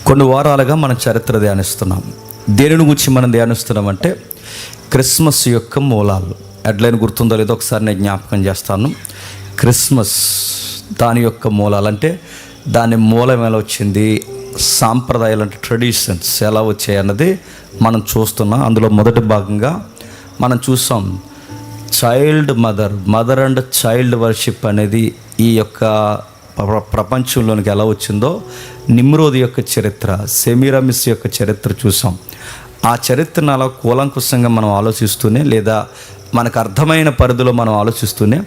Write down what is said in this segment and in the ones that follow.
కొన్ని వారాలుగా మనం చరిత్ర ధ్యానిస్తున్నాం. దేనిని గురించి మనం ధ్యానిస్తున్నామంటే క్రిస్మస్ యొక్క మూలాలు. హెడ్లైన్ గుర్తుందో లేదో ఒకసారి నేను జ్ఞాపకం చేస్తాను. క్రిస్మస్ దాని యొక్క మూలాలు అంటే దాని మూలం ఎలా వచ్చింది, సాంప్రదాయాలు అంటే ట్రెడిషన్స్ ఎలా వచ్చాయి అన్నది మనం చూస్తున్నాం. అందులో మొదటి భాగంగా మనం చూసాం మదర్ అండ్ చైల్డ్ వర్షిప్ అనేది ఈ యొక్క ప్రపంచంలోనికి ఎలా వచ్చిందో, నిమ్రోద్ యొక్క చరిత్ర, సెమీరామిస్ యొక్క చరిత్ర చూసాం. ఆ చరిత్రను అలా కూలంకుషంగా మనం ఆలోచిస్తూనే, లేదా మనకు అర్థమైన పరిధిలో మనం ఆలోచిస్తూనే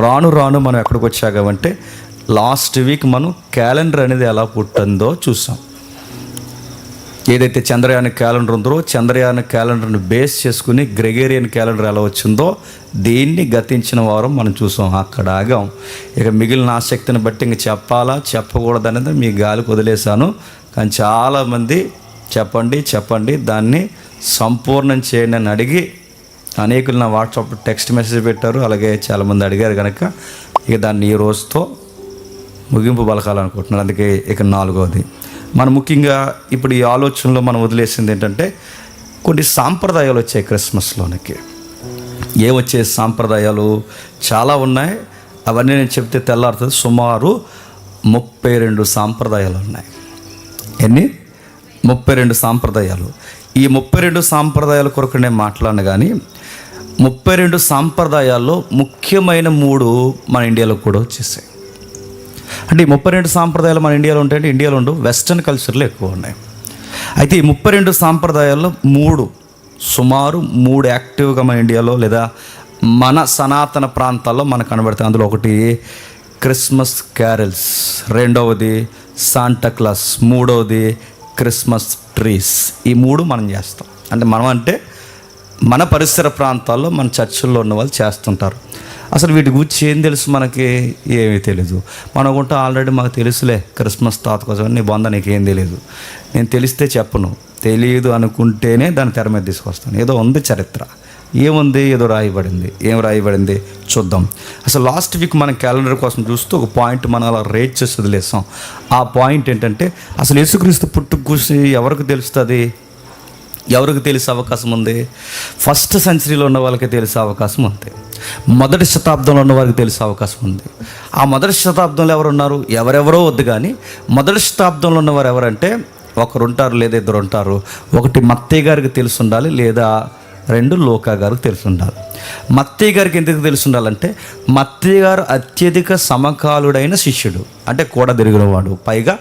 రాను రాను మనం ఎక్కడికి వచ్చామంటే లాస్ట్ వీక్ మనం క్యాలెండర్ అనేది ఎలా పుట్టిందో చూసాం. ఏదైతే చంద్రయాన క్యాలెండర్ ఉందో, చంద్రయాన క్యాలెండర్ని బేస్ చేసుకుని గ్రెగేరియన్ క్యాలెండర్ ఎలా వచ్చిందో దీన్ని గతించిన వారం మనం చూసాం. అక్కడ ఆగాం. ఇక మిగిలిన ఆసక్తిని బట్టి ఇంక చెప్పాలా చెప్పకూడదనేది మీ గాలికి వదిలేశాను. కానీ చాలామంది చెప్పండి దాన్ని సంపూర్ణం చేయండి అని అడిగి అనేకులు నా వాట్సాప్ టెక్స్ట్ మెసేజ్ పెట్టారు. అలాగే చాలామంది అడిగారు కనుక ఇక దాన్ని ఈ రోజుతో ముగింపు పలకాలనుకుంటున్నాను. అందుకే ఇక 4వది మనం ముఖ్యంగా ఇప్పుడు ఈ ఆలోచనలో మనం వదిలేసింది ఏంటంటే కొన్ని సాంప్రదాయాలు వచ్చాయి క్రిస్మస్లోనికి. ఏమొచ్చే సాంప్రదాయాలు చాలా ఉన్నాయి. అవన్నీ నేను చెప్తే తెల్లారుతుంది. సుమారు 32 సాంప్రదాయాలు ఉన్నాయి. ఎన్ని? 32 సాంప్రదాయాలు. ఈ 32 సాంప్రదాయాల కొరకు నేను మాట్లాడను, కానీ 32 సాంప్రదాయాల్లో ముఖ్యమైన 3 మన ఇండియాలో కూడా వచ్చేసాయి. అంటే ఈ 32 సాంప్రదాయాలు మన ఇండియాలో ఉంటాయంటే ఇండియాలో ఉండవు, వెస్ట్రన్ కల్చర్లో ఎక్కువ ఉన్నాయి. అయితే ఈ 32 సాంప్రదాయాల్లో సుమారు 3 యాక్టివ్గా మన ఇండియాలో లేదా మన సనాతన ప్రాంతాల్లో మనకు కనబడతాయి. అందులో ఒకటి క్రిస్మస్ క్యారల్స్, 2వది శాంటాక్లాస్, 3వది క్రిస్మస్ ట్రీస్. ఈ 3 మనం చేస్తాం. అంటే మనం అంటే మన పరిసర ప్రాంతాల్లో మన చర్చిల్లో ఉన్న వాళ్ళు చేస్తుంటారు. అసలు వీటి గురించి ఏం తెలుసు మనకి? ఏమీ తెలీదు. మనం అనుకుంటే ఆల్రెడీ మాకు తెలుసులే క్రిస్మస్ తాత కోసం, నీ బొంద నీకేం తెలియదు. నేను తెలిస్తే చెప్పను, తెలియదు అనుకుంటేనే దాన్ని తెర మీద తీసుకొస్తాను. ఏదో ఉంది చరిత్ర, ఏముంది, ఏదో రాయబడింది. ఏం రాయబడింది చూద్దాం. అసలు లాస్ట్ వీక్ మనం క్యాలెండర్ కోసం చూస్తూ ఒక పాయింట్ మనం అలా రేట్ చేసి వదిలేసాం. ఆ పాయింట్ ఏంటంటే అసలు యేసుక్రీస్తు పుట్టుక గురించి ఎవరికి తెలుస్తుంది, ఎవరికి తెలిసే అవకాశం ఉంది? ఫస్ట్ సెంచరీలో ఉన్న వాళ్ళకి తెలిసే అవకాశం ఉంది. మొదటి శతాబ్దంలో ఉన్న వారికి తెలిసే అవకాశం ఉంది. ఆ మొదటి శతాబ్దంలో ఎవరున్నారు? ఎవరెవరో వద్దు, కానీ మొదటి శతాబ్దంలో ఉన్నవారు ఎవరంటే ఒకరుంటారు లేదా ఇద్దరు ఉంటారు. ఒకటి మత్తయి గారికి తెలిసి ఉండాలి, లేదా 2 లూకా గారికి తెలిసి ఉండాలి. మత్తయి గారికి ఎందుకు తెలిసి ఉండాలంటే మత్తయి గారు అత్యధిక సమకాలుడైన శిష్యుడు, అంటే కూడా తిరిగినవాడు. పైగా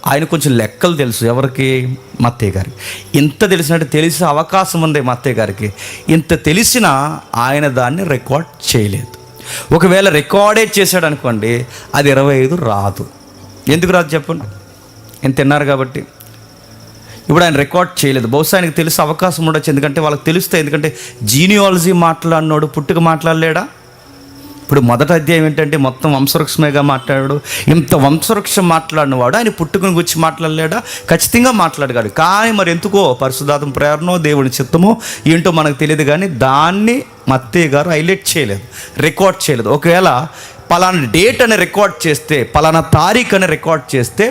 ఆయన కొంచెం లెక్కలు తెలుసు. ఎవరికి? మత్తయి గారికి. ఇంత తెలిసినట్టు తెలిసే అవకాశం ఉంది మత్తయి గారికి. ఇంత తెలిసినా ఆయన దాన్ని రికార్డ్ చేయలేదు. ఒకవేళ రికార్డే చేశాడు అనుకోండి, అది 25 రాదు. ఎందుకు రాదు చెప్పండి? ఎంత తిన్నారు కాబట్టి. ఇప్పుడు ఆయన రికార్డ్ చేయలేదు. బహుశా ఆయనకు తెలిసే అవకాశం ఉండొచ్చు, ఎందుకంటే వాళ్ళకి తెలుస్తాయి. ఎందుకంటే జీనియాలజీ మాట్లాడినాడు, పుట్టుక మాట్లాడలేడా? ఇప్పుడు మొదటి అధ్యాయం ఏంటంటే మొత్తం వంశవృక్షమేగా మాట్లాడాడు. ఇంత వంశవృక్షం మాట్లాడినవాడు ఆయన పుట్టుకను గురించి మాట్లాడలేడా? ఖచ్చితంగా మాట్లాడగాడు. కానీ మరి ఎందుకో పరిశుద్ధాత్మ ప్రేరణో దేవుని చిత్తమో ఏంటో మనకు తెలియదు, కానీ దాన్ని మత్తయి గారు హైలైట్ చేయలేదు, రికార్డ్ చేయలేదు. ఒకవేళ పలానా డేట్ అని రికార్డ్ చేస్తే, పలానా తారీఖు అని రికార్డ్ చేస్తే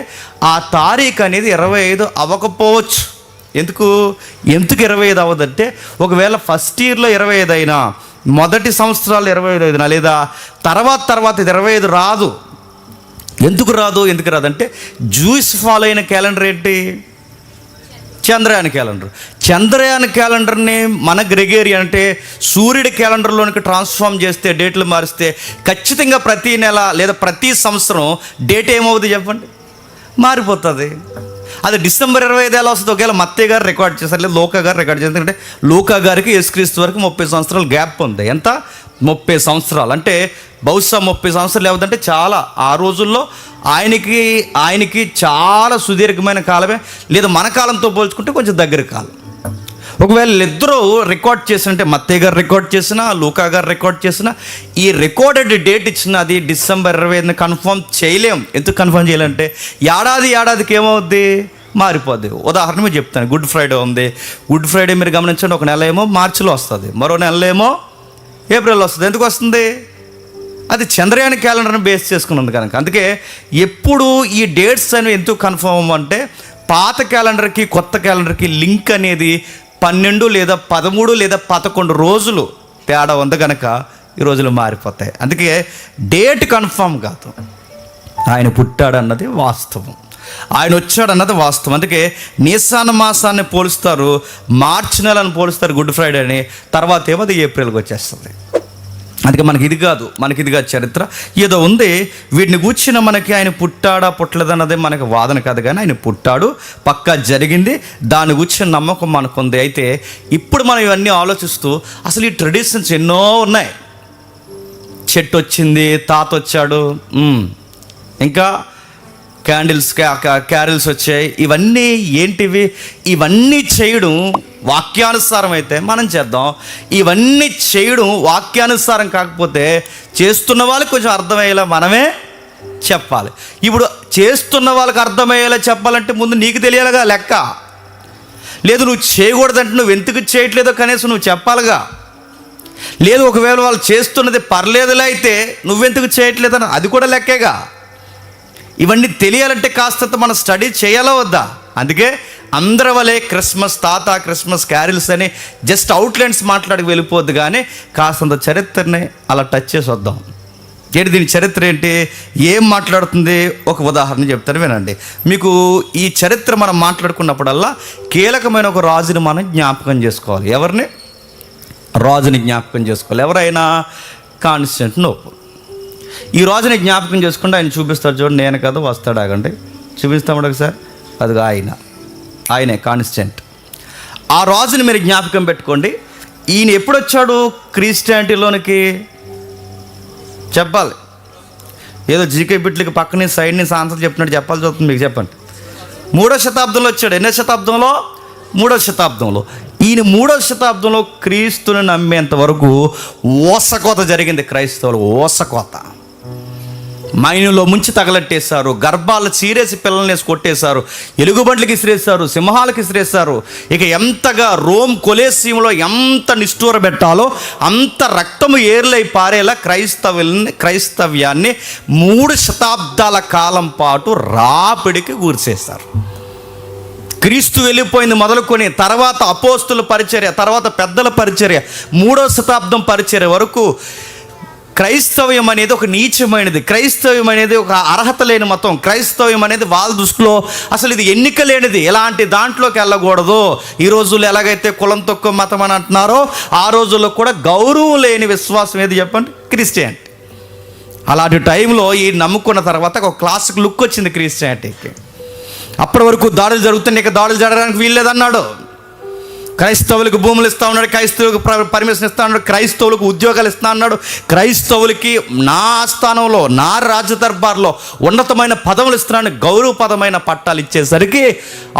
ఆ తారీఖు అనేది 25 అవ్వకపోవచ్చు. ఎందుకు 25 అవ్వదంటే ఒకవేళ ఫస్ట్ ఇయర్లో 25 అయినా, మొదటి సంవత్సరాలు 25 అయినా, లేదా తర్వాత ఇది 25 రాదు. ఎందుకు రాదంటే జూయిస్ ఫాలో అయిన క్యాలెండర్ ఏంటి? చంద్రయాన క్యాలెండర్. చంద్రయాన క్యాలెండర్ని మన గ్రెగేరియన్ అంటే సూర్యుడి క్యాలెండర్లోనికి ట్రాన్స్ఫార్మ్ చేస్తే, డేట్లు మారిస్తే ఖచ్చితంగా ప్రతి నెల లేదా ప్రతి సంవత్సరం డేట్ ఏమవుతుంది చెప్పండి? మారిపోతుంది. అది డిసెంబర్ 25 ఎలా వస్తుంది? ఒకవేళ మత్తయి గారు రికార్డ్ చేస్తారు, లేదా లూకా గారు రికార్డ్ చేస్తారు. ఎందుకంటే లూకా గారికి యేసుక్రీస్తు వరకు 30 సంవత్సరాల గ్యాప్ ఉంది. ఎంత? 30 సంవత్సరాలు. అంటే బహుశా 30 సంవత్సరాలు ఏమిటంటే చాలా. ఆ రోజుల్లో ఆయనకి చాలా సుదీర్ఘమైన కాలమే, లేదా మన కాలంతో పోల్చుకుంటే కొంచెం దగ్గర కాలం. ఒకవేళ ఇద్దరూ రికార్డ్ చేసినంటే మత్తయి గారు రికార్డ్ చేసినా, లూకా గారు రికార్డ్ చేసినా, ఈ రికార్డెడ్ డేట్ ఇచ్చిన అది డిసెంబర్ 25 కన్ఫర్మ్ చేయలేం. ఎందుకు కన్ఫర్మ్ చేయాలంటే ఏడాదికి ఏమవుద్ది? మారిపోద్ది. ఉదాహరణ మీరు చెప్తాను. గుడ్ ఫ్రైడే ఉంది. గుడ్ ఫ్రైడే మీరు గమనించండి, ఒక నెల ఏమో మార్చిలో వస్తుంది, మరో నెల ఏమో ఏప్రిల్లో వస్తుంది. ఎందుకు వస్తుంది? అది చంద్రయాన క్యాలెండర్ని బేస్ చేసుకుని ఉంది కనుక. అందుకే ఎప్పుడు ఈ డేట్స్ అనేవి ఎందుకు కన్ఫర్మ్ అంటే పాత క్యాలెండర్కి కొత్త క్యాలెండర్కి లింక్ అనేది 12 లేదా 13 లేదా 11 రోజులు తేడా ఉంది కనుక ఈ రోజులు మారిపోతాయి. అందుకే డేట్ కన్ఫర్మ్ కాదు. ఆయన పుట్టాడన్నది వాస్తవం, ఆయన వచ్చాడన్నది వాస్తవం. అందుకే నీసాన మాసాన్ని పోలుస్తారు, మార్చి నెలను పోలుస్తారు గుడ్ ఫ్రైడే అని, తర్వాత ఏమో అది ఏప్రిల్కి వచ్చేస్తుంది. అందుకే మనకి ఇది కాదు చరిత్ర. ఏదో ఉంది వీటిని కూర్చిన మనకి ఆయన పుట్టాడా పుట్టలేదన్నదే మనకి వాదన కాదు, కానీ ఆయన పుట్టాడు, పక్కా జరిగింది, దాని కూర్చిన నమ్మకం మనకుంది. అయితే ఇప్పుడు మనం ఇవన్నీ ఆలోచిస్తూ అసలు ఈ ట్రెడిషన్స్ ఎన్నో ఉన్నాయి. చెట్టు వచ్చింది, తాత వచ్చాడు, ఇంకా క్యారల్స్ వచ్చాయి. ఇవన్నీ ఏంటివి? ఇవన్నీ చేయడం వాక్యానుసారం అయితే మనం చేద్దాం. ఇవన్నీ చేయడం వాక్యానుసారం కాకపోతే చేస్తున్న వాళ్ళకి కొంచెం అర్థమయ్యేలా మనమే చెప్పాలి. ఇప్పుడు చేస్తున్న వాళ్ళకి అర్థమయ్యేలా చెప్పాలంటే ముందు నీకు తెలియాలిగా లెక్క. లేదు నువ్వు చేయకూడదంటే నువ్వు ఎందుకు చేయట్లేదో కనీసం నువ్వు చెప్పాలిగా. లేదు ఒకవేళ వాళ్ళు చేస్తున్నది పర్లేదులే అయితే నువ్వెందుకు చేయట్లేదని అది కూడా లెక్కేగా. ఇవన్నీ తెలియాలంటే కాస్తంత మనం స్టడీ చేయాలా వద్దా? అందుకే అందరి వలే క్రిస్మస్ తాత, క్రిస్మస్ క్యారిల్స్ అని జస్ట్ అవుట్లైన్స్ మాట్లాడి వెళ్ళిపోద్దు, కానీ కాస్తంత చరిత్రని అలా టచ్ చేసి వద్దాం. ఏంటి దీని చరిత్ర ఏంటి, ఏం మాట్లాడుతుంది? ఒక ఉదాహరణ చెప్తాను వినండి. మీకు ఈ చరిత్ర మనం మాట్లాడుకున్నప్పుడల్లా కీలకమైన ఒక రాజుని మనం జ్ఞాపకం చేసుకోవాలి. ఎవరిని? రాజుని జ్ఞాపకం చేసుకోవాలి. ఎవరైనా? కాన్స్టాంటినోపుల్. ఈ రాజుని జ్ఞాపకం చేసుకుంటే ఆయన చూపిస్తాడు చూడండి. నేను కదా వస్తాడు, ఆగండి చూపిస్తాడు ఒకసారి. అదిగా ఆయనే కాన్స్టెంట్. ఆ రాజుని మీరు జ్ఞాపకం పెట్టుకోండి. ఈయన ఎప్పుడు వచ్చాడు క్రిస్టియానిటీలోనికి? చెప్పాలి. ఏదో జీకే బిట్లకి పక్కనే సైడ్ నుంచి ఆన్సర్ చెప్పినట్టు చెప్పాల్సి వస్తుంది మీకు. చెప్పండి. 3వ శతాబ్దంలో వచ్చాడు. ఎన్నో శతాబ్దంలో? 3వ శతాబ్దంలో. ఈయన 3వ శతాబ్దంలో క్రీస్తుని నమ్మేంత వరకు ఓసకోత జరిగింది. క్రైస్తవులు ఓసకోత. మైనులో ముంచి తగలట్టేశారు, గర్భాలు చీరేసి పిల్లల్ని వేసి కొట్టేశారు, ఎలుగుబంట్లకి ఇసిరేశారు, సింహాలకి ఇసిరేశారు. ఇక ఎంతగా రోమ్ కొలేసియంలో ఎంత నిష్ఠూర పెట్టాలో అంత రక్తము ఏర్లై పారేలా క్రైస్తవ్యాన్ని 3 శతాబ్దాల కాలం పాటు రాపిడికి గురిసేశారు. క్రీస్తు వెళ్ళిపోయింది మొదలుకొని తర్వాత అపోస్తుల పరిచర్య, తర్వాత పెద్దల పరిచర్య, 3వ శతాబ్దం పరిచర్య వరకు క్రైస్తవ్యం అనేది ఒక నీచమైనది, క్రైస్తవ్యం అనేది ఒక అర్హత లేని మతం, క్రైస్తవ్యం అనేది వాళ్ళ దృష్టిలో అసలు ఇది ఎన్నిక లేనిది, ఎలాంటి దాంట్లోకి వెళ్ళకూడదు. ఈ రోజుల్లో ఎలాగైతే కులం తక్కువ మతం అని అంటున్నారో ఆ రోజుల్లో కూడా గౌరవం లేని విశ్వాసం ఏది చెప్పండి? క్రిస్టియానిటీ. అలాంటి టైంలో ఈ నమ్ముకున్న తర్వాత ఒక క్లాసిక్ లుక్ వచ్చింది క్రిస్టియానిటీకి. అప్పటి వరకు దాడులు జరుగుతున్నాయి, ఇక దాడులు జరగడానికి వీల్లేదన్నాడు. క్రైస్తవులకు భూములు ఇస్తా ఉన్నాడు, క్రైస్తవులకు పర్మిషన్ ఇస్తా ఉన్నాడు, క్రైస్తవులకు ఉద్యోగాలు ఇస్తా అన్నాడు, క్రైస్తవులకి నా ఆస్థానంలో నా రాజదర్బార్లో ఉన్నతమైన పదవులు ఇస్తున్నాడు, గౌరవపదమైన పట్టాలు ఇచ్చేసరికి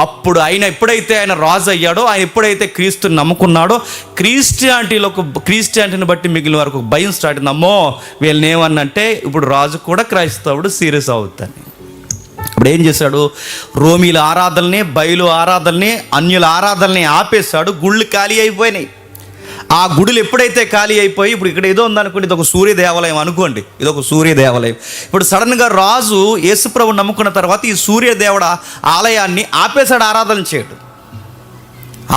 అప్పుడు ఎప్పుడైతే ఆయన రాజు అయ్యాడో, ఆయన ఎప్పుడైతే క్రీస్తుని నమ్ముకున్నాడో క్రిస్టియానిటీని బట్టి మిగిలిన వరకు భయం స్టార్ట్ అయింది. అమ్మో వీళ్ళని ఏమన్నంటే ఇప్పుడు రాజు కూడా క్రైస్తవుడు సీరియస్ అవుతాను. ఇప్పుడు ఏం చేశాడు? రోమీల ఆరాధనని, బయలు ఆరాధనని, అన్యుల ఆరాధనని ఆపేశాడు. గుళ్ళు ఖాళీ అయిపోయినాయి. ఆ గుడులు ఎప్పుడైతే ఖాళీ అయిపోయి ఇప్పుడు ఇక్కడ ఏదో ఉందనుకోండి, ఇది ఒక సూర్య దేవాలయం అనుకోండి, ఇది ఒక సూర్య దేవాలయం. ఇప్పుడు సడన్గా రాజు యేసుప్రభు నమ్ముకున్న తర్వాత ఈ సూర్య దేవుడ ఆలయాన్ని ఆపేశాడు ఆరాధన చేయడం.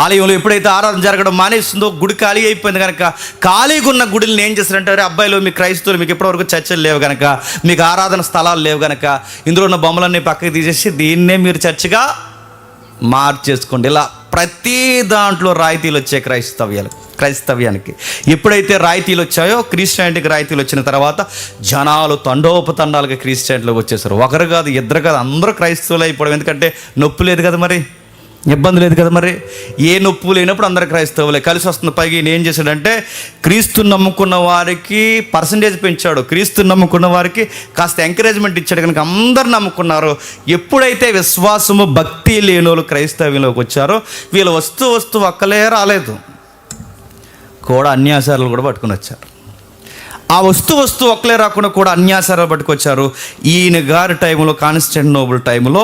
ఆలయంలో ఎప్పుడైతే ఆరాధన జరగడం మానేస్తుందో గుడి ఖాళీ అయిపోయింది కనుక ఖాళీగా ఉన్న గుడిని ఏం చేస్తారంటే, అబ్బాయిలు మీ క్రైస్తవులు మీకు ఎప్పటివరకు చర్చలు లేవు కనుక, మీకు ఆరాధన స్థలాలు లేవు కనుక ఇందులో ఉన్న బొమ్మలన్నీ పక్కకి తీసేసి దీన్నే మీరు చర్చిగా మార్చేసుకోండి. ఇలా ప్రతి దాంట్లో రాయితీలు వచ్చాయి క్రైస్తవ్యానికి. ఎప్పుడైతే రాయితీలు వచ్చాయో క్రిస్టియానిటీకి రాయితీలు వచ్చిన తర్వాత జనాలు తండోపతండాలుగా క్రిస్టియానిటీలోకి వచ్చేసారు. ఒకరు కాదు, ఇద్దరు కాదు, అందరూ క్రైస్తవులు అయిపోవడం. ఎందుకంటే నొప్పి లేదు కదా, మరి ఇబ్బంది లేదు కదా, మరి ఏ నొప్పు లేనప్పుడు అందరు క్రైస్తవులే కలిసి వస్తుంది. పైగా ఈయన ఏం చేశాడంటే క్రీస్తుని నమ్ముకున్న వారికి పర్సంటేజ్ పెంచాడు, క్రీస్తుని నమ్ముకున్న వారికి కాస్త ఎంకరేజ్మెంట్ ఇచ్చాడు కనుక అందరు నమ్ముకున్నారు. ఎప్పుడైతే విశ్వాసము భక్తి లేని వాళ్ళు క్రైస్తవ్యంలోకి వచ్చారో వీళ్ళు వస్తూ ఒక్కలే రాలేదు, కూడా అన్యాచారాలు కూడా పట్టుకుని వచ్చారు. ఆ వస్తు ఒక్కలే రాకుండా కూడా అన్యాచారాలు పట్టుకొచ్చారు. ఈయన గారి టైంలో, కాన్స్టాంటినోపుల్ టైంలో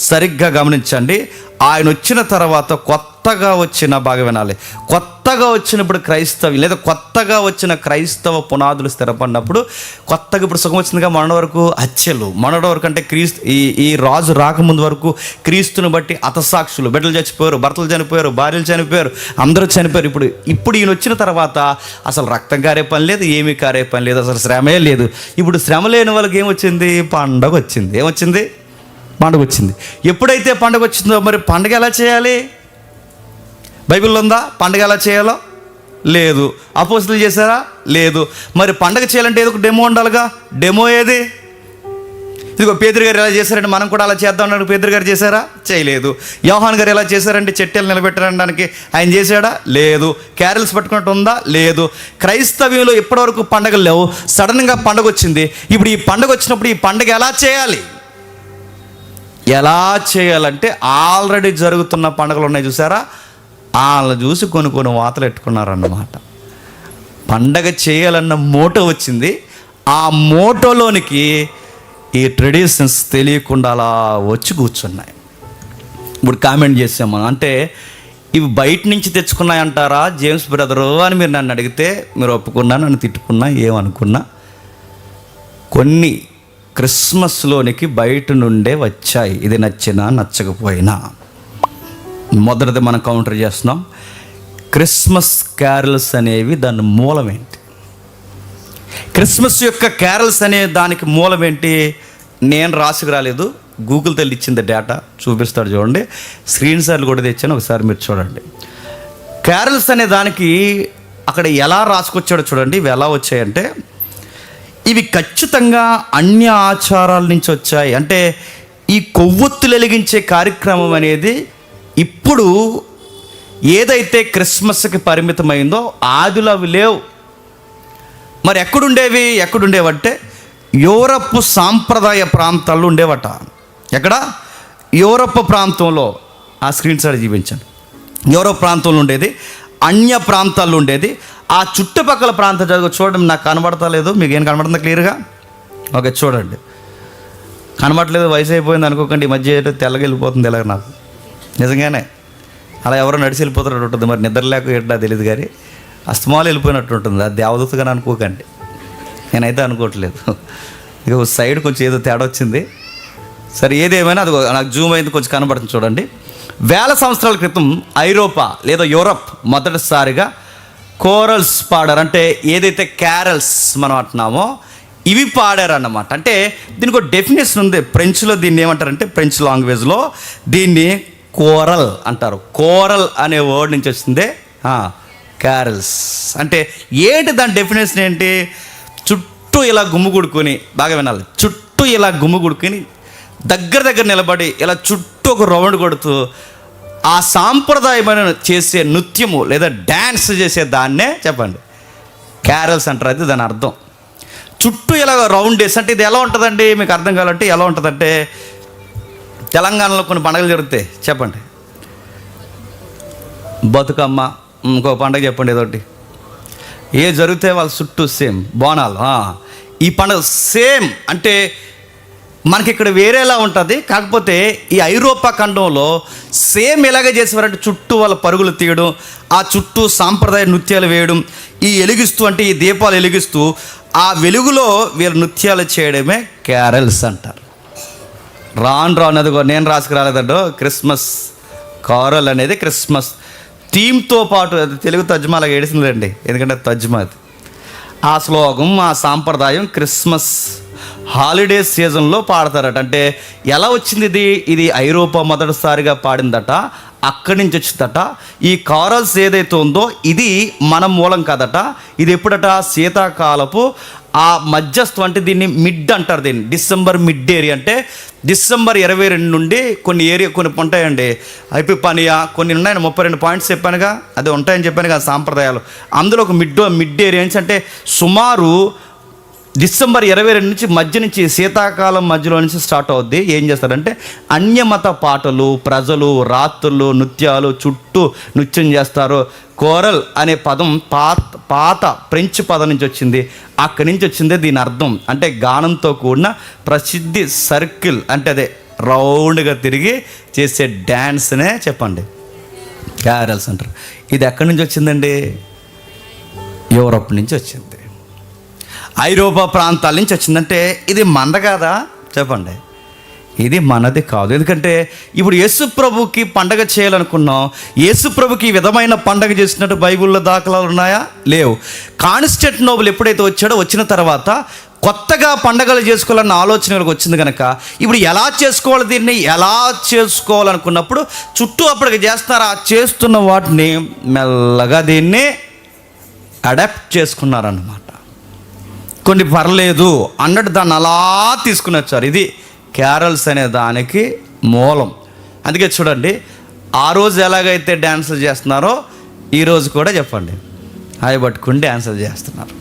సరిగ్గా గమనించండి, ఆయన వచ్చిన తర్వాత కొత్తగా వచ్చిన, బాగా వినాలి, కొత్తగా కొత్తగా వచ్చినప్పుడు క్రైస్తవి లేదా కొత్తగా వచ్చిన క్రైస్తవ పునాదులు స్థిరపడినప్పుడు కొత్తగా ఇప్పుడు సుఖం వచ్చిందిగా మొన్నటి వరకు హత్యలు, మొన్నటి వరకు అంటే ఈ రాజు రాకముందు వరకు క్రీస్తుని బట్టి హతసాక్షులు, బిడ్డలు చచ్చిపోయారు, భర్తలు చనిపోయారు, భార్యలు చనిపోయారు, అందరూ చనిపోయారు. ఇప్పుడు ఈయన వచ్చిన తర్వాత అసలు రక్తం కారే పని లేదు, ఏమీ కారే పని లేదు, అసలు శ్రమే లేదు. ఇప్పుడు శ్రమ లేని వాళ్ళకి ఏమొచ్చింది? పండగ వచ్చింది. ఏమొచ్చింది? పండుగ వచ్చింది. ఎప్పుడైతే పండుగ వచ్చిందో మరి పండుగ ఎలా చేయాలి? బైబిల్లో ఉందా పండుగ ఎలా చేయాలో? లేదు. అపోస్తలులు చేశారా? లేదు. మరి పండుగ చేయాలంటే ఏదో ఒక డెమో ఉండాలిగా. డెమో ఏది? ఇదిగో పేతురు గారు ఎలా చేశారంటే మనం కూడా అలా చేద్దాం అన్నాడు. పేతురు గారు చేశారా? చేయలేదు. యోహాన్ గారు ఎలా చేశారంటే చెట్టెలు నిలబెట్టడానికి ఆయన చేశాడా? లేదు. క్యారల్స్ పట్టుకున్నట్టు ఉందా? లేదు. క్రైస్తవ్యంలో ఇప్పటివరకు పండుగలు లేవు, సడన్గా పండుగ వచ్చింది. ఇప్పుడు ఈ పండుగ వచ్చినప్పుడు ఈ పండుగ ఎలా చేయాలి? ఎలా చేయాలంటే ఆల్రెడీ జరుగుతున్న పండుగలు ఉన్నాయి చూసారా, వాళ్ళని చూసి కొన్ని వాతలు ఎట్టుకున్నారన్నమాట. పండగ చేయాలన్న మోటో వచ్చింది. ఆ మోటోలోనికి ఈ ట్రెడిషన్స్ తెలియకుండా అలా వచ్చి కూర్చున్నాయి. ఇప్పుడు కామెంట్ చేసాం మనం, అంటే ఇవి బయట నుంచి తెచ్చుకున్నాయంటారా జేమ్స్ బ్రదరు అని మీరు నన్ను అడిగితే, మీరు ఒప్పుకున్నా, నన్ను తిట్టుకున్నా, ఏమనుకున్నా, కొన్ని క్రిస్మస్లోనికి బయట నుండే వచ్చాయి. ఇది నచ్చినా నచ్చకపోయినా. మొదటిది మనం కౌంటర్ చేస్తున్నాం. క్రిస్మస్ క్యారల్స్ అనేవి దాని మూలం ఏంటి? క్రిస్మస్ యొక్క క్యారల్స్ అనే దానికి మూలం ఏంటి? నేను రాసుకు రాలేదు, గూగుల్ తల్లి ఇచ్చింది డేటా, చూపిస్తాడు చూడండి. స్క్రీన్ షాట్లు కూడా తెచ్చాను, ఒకసారి మీరు చూడండి. క్యారల్స్ అనే దానికి అక్కడ ఎలా రాసుకొచ్చాడో చూడండి. ఇవి ఎలా వచ్చాయంటే, ఇవి ఖచ్చితంగా అన్య ఆచారాల నుంచి వచ్చాయి. అంటే ఈ కొవ్వొత్తులు వెలిగించే కార్యక్రమం అనేది ఇప్పుడు ఏదైతే క్రిస్మస్కి పరిమితమైందో ఆదిలో అవి లేవు. మరి ఎక్కడుండేవంటే యూరప్ సాంప్రదాయ ప్రాంతాల్లో ఉండేవట. ఎక్కడ? యూరప్ ప్రాంతంలో. ఆ స్క్రీన్ షాట్ చూపించాను. యూరప్ ప్రాంతంలో ఉండేది, అన్య ప్రాంతాల్లో ఉండేది. ఆ చుట్టుపక్కల ప్రాంతం చూడండి. నాకు కనబడతా లేదు, మీకు ఏం కనబడుతుందా క్లియర్గా? ఓకే, చూడండి. కనబడలేదు, వయసు అయిపోయింది అనుకోకండి. ఈ మధ్య తెల్లగా వెళ్ళిపోతుంది ఇలాగ. నాకు నిజంగానే అలా ఎవరో నడిచి వెళ్ళిపోతున్నట్టు ఉంటుంది. మరి నిద్ర లేక ఏంటా తెలియదు, కానీ అస్తమాలు వెళ్ళిపోయినట్టు ఉంటుంది. అది దేవదూతగానే అనుకోకండి, నేనైతే అనుకోవట్లేదు. ఇక సైడ్ కొంచెం ఏదో తేడా వచ్చింది. సరే, ఏదేమైనా అది నాకు జూమ్ అయింది, కొంచెం కనబడుతుంది చూడండి. వేల సంవత్సరాల క్రితం ఐరోపా లేదా యూరప్ మొదటిసారిగా కోరల్స్ పాడారు. అంటే ఏదైతే క్యారల్స్ మనం అంటున్నామో ఇవి పాడారన్నమాట. అంటే దీనికి ఒక డెఫినేషన్ ఉంది. ఫ్రెంచ్లో దీన్ని ఏమంటారంటే, ఫ్రెంచ్ లాంగ్వేజ్లో దీన్ని కోరల్ అంటారు. కోరల్ అనే వర్డ్ నుంచి వచ్చిందే క్యారల్స్ అంటే. ఏంటి దాని డెఫినేషన్ ఏంటి? చుట్టూ ఇలా గుమ్ముగుడుకొని, బాగా వినాలి, చుట్టూ ఇలా గుమ్ముగుడుకొని దగ్గర నిలబడి ఇలా చుట్టూ ఒక రౌండ్ కొడుతూ ఆ సాంప్రదాయమైన చేసే నృత్యము లేదా డ్యాన్స్ చేసే దాన్నే చెప్పండి క్యారల్స్ అంటారు. అది దాని అర్థం. చుట్టూ ఇలా రౌండ్ వేసి, అంటే ఇది ఎలా ఉంటుందండి మీకు అర్థం కావాలంటే, ఎలా ఉంటుందంటే తెలంగాణలో కొన్ని పండుగలు జరుగుతాయి చెప్పండి. బతుకమ్మ, ఇంకో పండుగ చెప్పండి ఏదోటి. ఏ జరిగితే వాళ్ళ చుట్టూ సేమ్ బోనాలు. ఈ పండుగ సేమ్. అంటే మనకి ఇక్కడ వేరేలా ఉంటుంది. కాకపోతే ఈ ఐరోపా ఖండంలో సేమ్ ఎలాగే చేసేవారంటే చుట్టూ వాళ్ళ పరుగులు తీయడం, ఆ చుట్టూ సాంప్రదాయ నృత్యాలు వేయడం, ఈ వెలిగిస్తూ అంటే ఈ దీపాలు వెలిగిస్తూ ఆ వెలుగులో వీళ్ళ నృత్యాలు చేయడమే క్యారల్స్ అంటారు. రాను అదిగో నేను రాసుకురాలేదండో, క్రిస్మస్ కారల్ అనేది క్రిస్మస్ థీమ్తో పాటు, అది తెలుగు తర్జుమా అలాగ ఏడిసిందండి, ఎందుకంటే తర్జుమా అది. ఆ శ్లోకం, ఆ సాంప్రదాయం క్రిస్మస్ హాలిడే సీజన్లో పాడతారట. అంటే ఎలా వచ్చింది ఇది ఐరోపా మొదటిసారిగా పాడిందట, అక్కడి నుంచి వచ్చిందట. ఈ కారల్స్ ఏదైతే ఉందో ఇది మన మూలం కాదట. ఇది ఎప్పుడట? శీతాకాలపు ఆ మధ్యస్థం, అంటే దీన్ని మిడ్ అంటారు. దీన్ని డిసెంబర్ మిడ్ ఏరియా. అంటే డిసెంబర్ 22 నుండి కొన్ని ఉంటాయండి. ఎపిఫానియా కొన్ని ఉన్నాయని 32 పాయింట్స్ చెప్పానుగా, అదే ఉంటాయని చెప్పాను కదా సాంప్రదాయాలు. అందులో ఒక మిడ్ ఏరియా నుంచి, అంటే సుమారు డిసెంబర్ 22 నుంచి మధ్య నుంచి శీతాకాలం మధ్యలో నుంచి స్టార్ట్ అవుద్ది. ఏం చేస్తారంటే అన్యమత పాటలు, ప్రజలు రాత్రులు నృత్యాలు చుట్టూ నృత్యం చేస్తారు. కోరల్ అనే పదం పాత ఫ్రెంచ్ పదం నుంచి వచ్చింది. అక్కడి నుంచి వచ్చిందే దీని అర్థం. అంటే గానంతో కూడిన ప్రసిద్ధి సర్కిల్, అంటే అదే రౌండ్గా తిరిగి చేసే డ్యాన్స్నే చెప్పండి క్యారల్స్ అంటారు. ఇది ఎక్కడి నుంచి వచ్చిందండి? యూరప్ నుంచి వచ్చింది, ఐరోపా ప్రాంతాల నుంచి వచ్చిందంటే ఇది మనది కాదా చెప్పండి? ఇది మనది కాదు. ఎందుకంటే ఇప్పుడు యేసు ప్రభుకి పండగ చేయాలనుకున్నాం. యేసు ప్రభుకి ఈ విధమైన పండగ చేసినట్టు బైబిల్లో దాఖలాలు ఉన్నాయా? లేవు. కాన్స్టాంటినోపుల్ ఎప్పుడైతే వచ్చాడో, వచ్చిన తర్వాత కొత్తగా పండగలు చేసుకోవాలన్న ఆలోచనలకు వచ్చింది కనుక ఇప్పుడు ఎలా చేసుకోవాలి, దీన్ని ఎలా చేసుకోవాలనుకున్నప్పుడు చుట్టూ అప్పటికి చేస్తున్నారు. ఆ చేస్తున్న వాటిని మెల్లగా దీన్ని అడాప్ట్ చేసుకున్నారన్నమాట. కొన్ని పర్లేదు అన్నట్టు దాన్ని అలా తీసుకుని వచ్చారు. ఇది క్యారల్స్ అనే దానికి మూలం. అందుకే చూడండి, ఆ రోజు ఎలాగైతే డ్యాన్సులు చేస్తున్నారో ఈరోజు కూడా చెప్పండి అవి పట్టుకుని డ్యాన్సులు చేస్తున్నారు.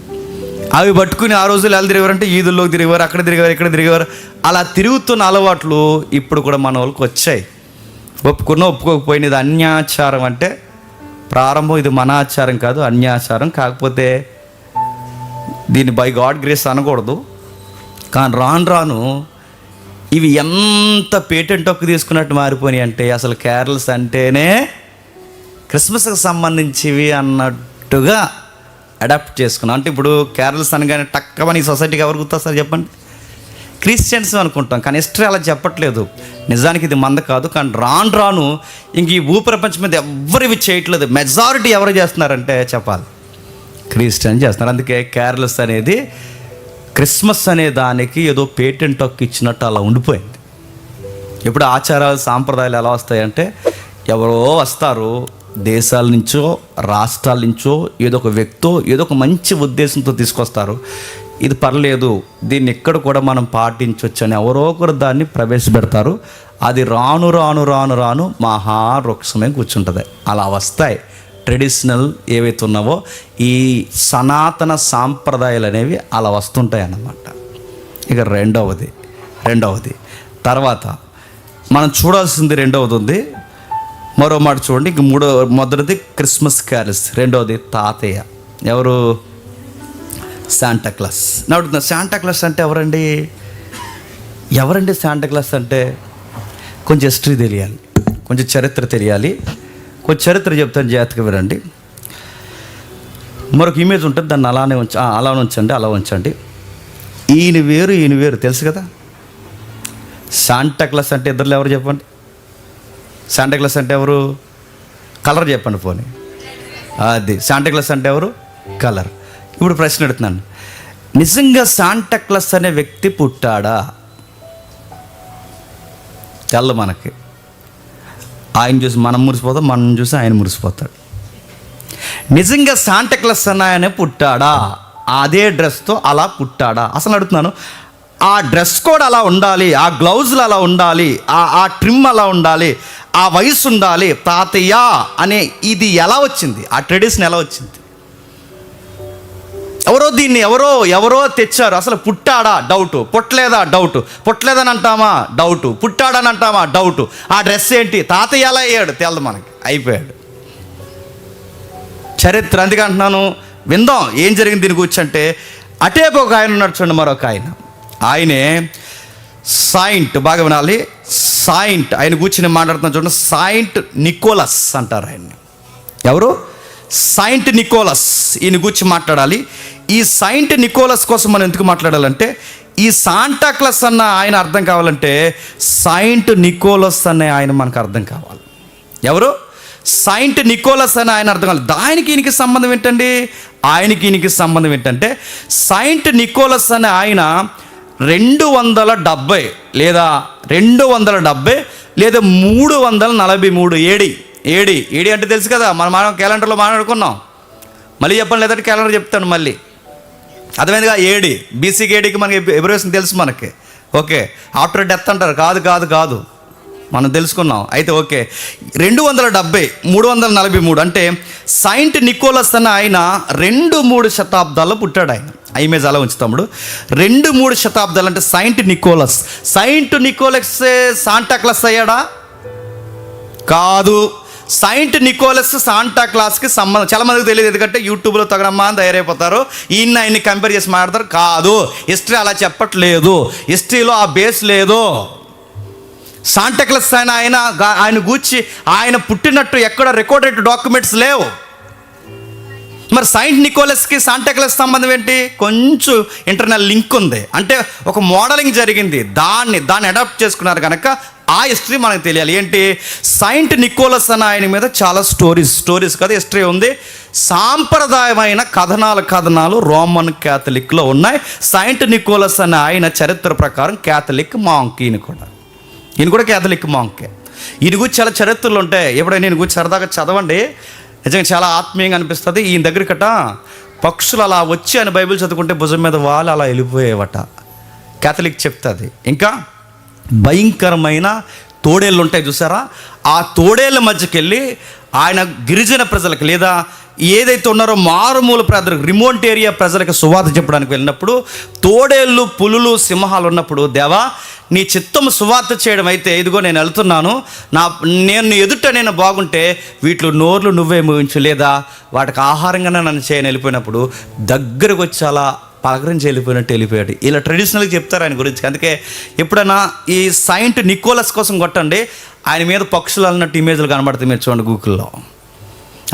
అవి పట్టుకుని ఆ రోజులు ఎలా తిరిగారంటే ఈదుల్లోకి తిరిగేవారు, అక్కడ తిరిగేవారు, ఇక్కడ తిరిగేవారు. అలా తిరుగుతున్న అలవాట్లు ఇప్పుడు కూడా మన వాళ్ళకి వచ్చాయి. ఒప్పుకోకపోయిన ఇది అన్యాచారం అంటే ప్రారంభం ఇది మన ఆచారం కాదు, అన్యాచారం. కాకపోతే దీన్ని బై గాడ్ గ్రేస్ అనకూడదు. కానీ రాను రాను ఇవి ఎంత పేటెంట్ హక్కు తీసుకున్నట్టు మారిపోయినాయి అంటే అసలు క్యారల్స్ అంటేనే క్రిస్మస్కి సంబంధించివి అన్నట్టుగా అడాప్ట్ చేసుకున్నాం. అంటే ఇప్పుడు క్యారల్స్ అనగానే టక్కమని ఈ సొసైటీకి ఎవరు గుర్తొస్తారు చెప్పండి? క్రిస్టియన్స్ అనుకుంటాం. కానీ హిస్టరీ అలా చెప్పట్లేదు. నిజానికి ఇది మంద కాదు. కానీ రాను రాను ఇంక ఈ భూప్రపంచం మీద ఎవరు ఇవి చేయట్లేదు. మెజారిటీ ఎవరు చేస్తున్నారంటే చెప్పాలి క్రిస్టియన్ చేస్తున్నారు. అందుకే క్యారల్స్ అనేది క్రిస్మస్ అనే దానికి ఏదో పేటెంట్ హక్కు ఇచ్చినట్టు అలా ఉండిపోయింది. ఇప్పుడు ఆచారాలు సాంప్రదాయాలు ఎలా వస్తాయంటే ఎవరో వస్తారు, దేశాల నుంచో రాష్ట్రాల నుంచో ఏదో ఒక వ్యక్తో ఏదో ఒక మంచి ఉద్దేశంతో తీసుకొస్తారు. ఇది పర్లేదు, దీన్ని ఎక్కడ కూడా మనం పాటించవచ్చు అని ఎవరో ఒకరు దాన్ని ప్రవేశపెడతారు. అది రాను రాను రాను రాను మహావృక్షమే కూర్చుంటుంది. అలా వస్తాయి ట్రెడిషనల్ ఏవైతే ఉన్నావో ఈ సనాతన సాంప్రదాయాలు అనేవి అలా వస్తుంటాయి అన్నమాట. ఇక రెండవది తర్వాత మనం చూడాల్సింది రెండవది ఉంది. మరో మాట చూడండి. ఇంక మొదటిది క్రిస్మస్ క్యారల్స్, రెండవది తాతయ్య. ఎవరు? శాంటాక్లాస్. నా శాంటాక్లాస్ అంటే ఎవరండి శాంటాక్లాస్ అంటే? కొంచెం హిస్టరీ తెలియాలి, కొంచెం చరిత్ర తెలియాలి. కొంచెం చరిత్ర చెప్తాను, జాగ్రత్తగా వినండి. మరొక ఇమేజ్ ఉంటుంది, దాన్ని అలా ఉంచండి. ఈయన వేరు తెలుసు కదా. శాంటాక్లాస్ అంటే ఇద్దరు ఎవరు చెప్పండి? శాంటాక్లాస్ అంటే ఎవరు? కలర్ చెప్పండి పోనీ. అది శాంటాక్లాస్ అంటే ఎవరు? కలర్. ఇప్పుడు ప్రశ్న అడుగుతున్నాను, నిజంగా శాంటాక్లాస్ అనే వ్యక్తి పుట్టాడా? తెల్ల మనకి ఆయన చూసి మనం మురిసిపోతాం, మనం చూసి ఆయన మురిసిపోతాడు. నిజంగా శాంటాక్లాస్ అన్న ఆయన పుట్టాడా? అదే డ్రెస్తో అలా పుట్టాడా? అసలు అడుగుతున్నాను. ఆ డ్రెస్ కోడ్ అలా ఉండాలి, ఆ గ్లౌజులు అలా ఉండాలి, ఆ ట్రిమ్ అలా ఉండాలి, ఆ వయసు ఉండాలి, తాతయ్య అనే ఇది ఎలా వచ్చింది? ఆ ట్రెడిషన్ ఎలా వచ్చింది? దీన్ని ఎవరో తెచ్చారు. అసలు పుట్టాడా? డౌటు. పుట్టలేదా? డౌటు. పుట్టలేదని అంటామా? డౌటు. పుట్టాడని అంటామా? డౌటు. ఆ డ్రెస్ ఏంటి? తాతయ్య ఎలా అయ్యాడు? తెలదు మనకి, అయిపోయాడు. చరిత్ర అందుకే అంటున్నాను, విందాం ఏం జరిగింది దీని గురించి. అంటే అటేపు ఒక ఆయన ఉన్నాడు చూడండి, మరొక ఆయనే సాయింట్. బాగా వినాలి, సాయింట్. ఆయన కూర్చుని మాట్లాడుతున్నాను చూడండి. సాయింట్ నికోలస్ అంటారు ఆయన్ని. ఎవరు? సాయింట్ నికోలస్. ఈయన గురించి మాట్లాడాలి. ఈ సాయింట్ నికోలస్ కోసం మనం ఎందుకు మాట్లాడాలంటే, ఈ శాంటాక్లాస్ అన్న ఆయన అర్థం కావాలంటే సాయింట్ నికోలస్ అనే ఆయన మనకు అర్థం కావాలి. ఎవరు? సాయింట్ నికోలస్ అనే ఆయన అర్థం కావాలి. దానికి ఈయనకి సంబంధం ఏంటండి? ఈయనకి సంబంధం ఏంటంటే సాయింట్ నికోలస్ అనే ఆయన 270 లేదా 343 ఏడి అంటే తెలుసు కదా. మనం క్యాలెండర్లో మాట్లాడుకున్నాం. మళ్ళీ చెప్పండి, లేదంటే క్యాలెండర్ చెప్తాను మళ్ళీ. అర్థమైందిగా? ఏడి బీసీకి ఏడికి మనకి ఎబ్రివేషన్ తెలుసు మనకి. ఓకే, ఆఫ్టర్ డెత్ అంటారు. కాదు మనం తెలుసుకున్నాం. అయితే ఓకే, 270 343 అంటే సాయింట్ నికోలస్ అన్న ఆయన 2-3 శతాబ్దాల్లో పుట్టాడు. ఆయన ఇమేజ్ అలా ఉంచు తమ్ముడు. 2-3 శతాబ్దాలు అంటే సాయింట్ నికోలస్ శాంటాక్లాస్ అయ్యాడా? కాదు. సాయింట్ నికోలస్ శాంటాక్లాస్కి సంబంధం చాలా మందికి తెలియదు. ఎందుకంటే యూట్యూబ్లో తగడమ్మా అని తయారైపోతారు, ఆయన్ని కంపేర్ చేసి మాట్లాడతారు. కాదు, హిస్టరీ అలా చెప్పట్లేదు. హిస్టరీలో ఆ బేస్ లేదు. శాంటాక్లాస్ ఆయన గూర్చి ఆయన పుట్టినట్టు ఎక్కడ రికార్డెడ్ డాక్యుమెంట్స్ లేవు. మరి సెయింట్ నికోలస్కి శాంటాక్లాస్ సంబంధం ఏంటి? కొంచెం ఇంటర్నల్ లింక్ ఉంది. అంటే ఒక మోడలింగ్ జరిగింది, దాన్ని అడాప్ట్ చేసుకున్నారు కనుక ఆ హిస్టరీ మనకు తెలియాలి. ఏంటి? సెయింట్ నికోలస్ అనే ఆయన మీద చాలా స్టోరీస్ కదా హిస్టరీ ఉంది. సాంప్రదాయమైన కథనాలు రోమన్ క్యాథలిక్లో ఉన్నాయి. సెయింట్ నికోలస్ అనే ఆయన చరిత్ర ప్రకారం క్యాథలిక్ మాంక్. ఈయన కూడా క్యాథలిక్ మాంకే. ఈయన గురించి చాలా చరిత్రలు ఉంటాయి. ఎప్పుడైనా ఈయన గురించి సరదాగా చదవండి, నిజంగా చాలా ఆత్మీయంగా అనిపిస్తుంది. ఈయన దగ్గరికట పక్షులు అలా వచ్చి ఆయన బైబిల్ చదువుకుంటే భుజం మీద వాళ్ళు అలా వెళ్ళిపోయేవట, క్యాథలిక్ చెప్తుంది. ఇంకా భయంకరమైన తోడేళ్ళు ఉంటాయి చూసారా, ఆ తోడేళ్ళ మధ్యకెళ్ళి ఆయన గిరిజన ప్రజలకు లేదా ఏదైతే ఉన్నారో మారుమూల ప్రజలకు, రిమోట్ ఏరియా ప్రజలకు సువార్త చెప్పడానికి వెళ్ళినప్పుడు తోడేళ్ళు, పులులు, సింహాలు ఉన్నప్పుడు, దేవా నీ చిత్తము సువార్త చేయడం అయితే ఇదిగో నేను వెళ్తున్నాను, నేను ఎదుట నేను బాగుంటే వీటిలో నోర్లు నువ్వే మూయించు, లేదా వాటికి ఆహారంగానే నన్ను చేయని వెళ్ళిపోయినప్పుడు దగ్గరకు వచ్చి అలా పలకరించి వెళ్ళిపోయాడు. ఇలా ట్రెడిషనల్గా చెప్తారు ఆయన గురించి. అందుకే ఎప్పుడైనా ఈ సెయింట్ నికోలస్ కోసం కొట్టండి, ఆయన మీద పక్షులు అన్నట్టు ఇమేజ్లు కనబడతాయి. మీరు చూడండి గూగుల్లో,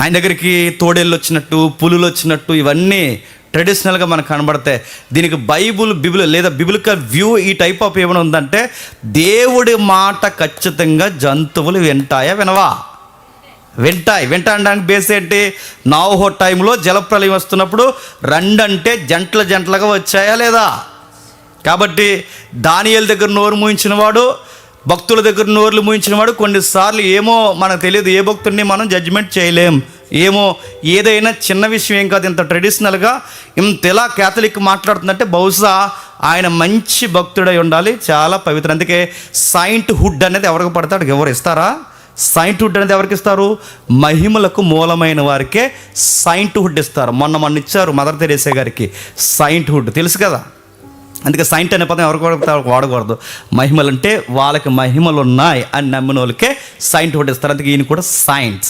ఆయన దగ్గరికి తోడేళ్ళు వచ్చినట్టు, పులులు వచ్చినట్టు, ఇవన్నీ ట్రెడిషనల్గా మనకు కనబడతాయి. దీనికి బిబుల్ లేదా బిబిలికల్ వ్యూ ఈ టైప్ ఆఫ్ ఏమైనా ఉందంటే, దేవుడి మాట ఖచ్చితంగా జంతువులు వింటాయా వినవా? వింటాయడానికి బేస్ ఏంటి? నోవహు టైంలో జలప్రలయం వస్తున్నప్పుడు రెండంటే జంటలుగా వచ్చాయా లేదా? కాబట్టి దానియేలు దగ్గర నోరు మూయించిన వాడు, భక్తుల దగ్గర నోర్లు మూయించిన వాడు, కొన్నిసార్లు ఏమో మనకు తెలియదు, ఏ భక్తుడిని మనం జడ్జిమెంట్ చేయలేం. ఏమో ఏదైనా చిన్న విషయం ఏం కాదు, ఇంత ట్రెడిషనల్గా ఇంతలా క్యాథలిక్ మాట్లాడుతుందంటే బహుశా ఆయన మంచి భక్తుడై ఉండాలి, చాలా పవిత్ర. అందుకే సెయింట్ హుడ్ అనేది ఎవరికి పడతాడు? ఎవరు ఇస్తారా? సెయింట్ హుడ్ అనేది ఎవరికి ఇస్తారు? మహిమలకు మూలమైన వారికే సెయింట్ హుడ్ ఇస్తారు. మొన్న ఇచ్చారు మదర్ తెరేసా గారికి సెయింట్ హుడ్, తెలుసు కదా. అందుకే సెయింట్ అనే పదం ఎవరికి వాడకూడదు. మహిమలు అంటే వాళ్ళకి మహిమలు ఉన్నాయి అని నమ్మిన వాళ్ళకే సెయింట్ హుడ్ ఇస్తారు. అందుకే ఈయన కూడా సెయింట్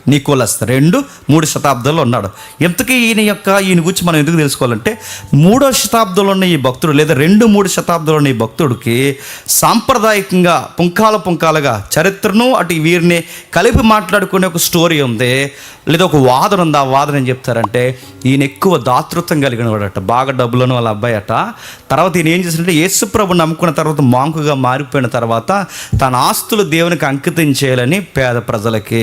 నికోలస్ 2-3 శతాబ్దాల్లో ఉన్నాడు. ఇంతకీ ఈయన గురించి మనం ఎందుకు తెలుసుకోవాలంటే, 3వ శతాబ్దంలో ఉన్న ఈ భక్తుడు లేదా 2-3 శతాబ్దంలో ఉన్న ఈ భక్తుడికి సాంప్రదాయకంగా పుంఖాలుగా చరిత్రను అటు వీరిని కలిపి మాట్లాడుకునే ఒక స్టోరీ ఉంది, లేదా ఒక వాదన ఉంది. ఆ వాదన ఏం చెప్తారంటే, ఈయన ఎక్కువ దాతృత్వం కలిగిన వాడట, బాగా డబ్బులను వాళ్ళ అబ్బాయి అట. తర్వాత ఈయన ఏం చేసినట్టే, యేసుప్రభుని నమ్ముకున్న తర్వాత మాంకుగా మారిపోయిన తర్వాత తన ఆస్తులు దేవునికి అంకితం చేయాలని పేద ప్రజలకి,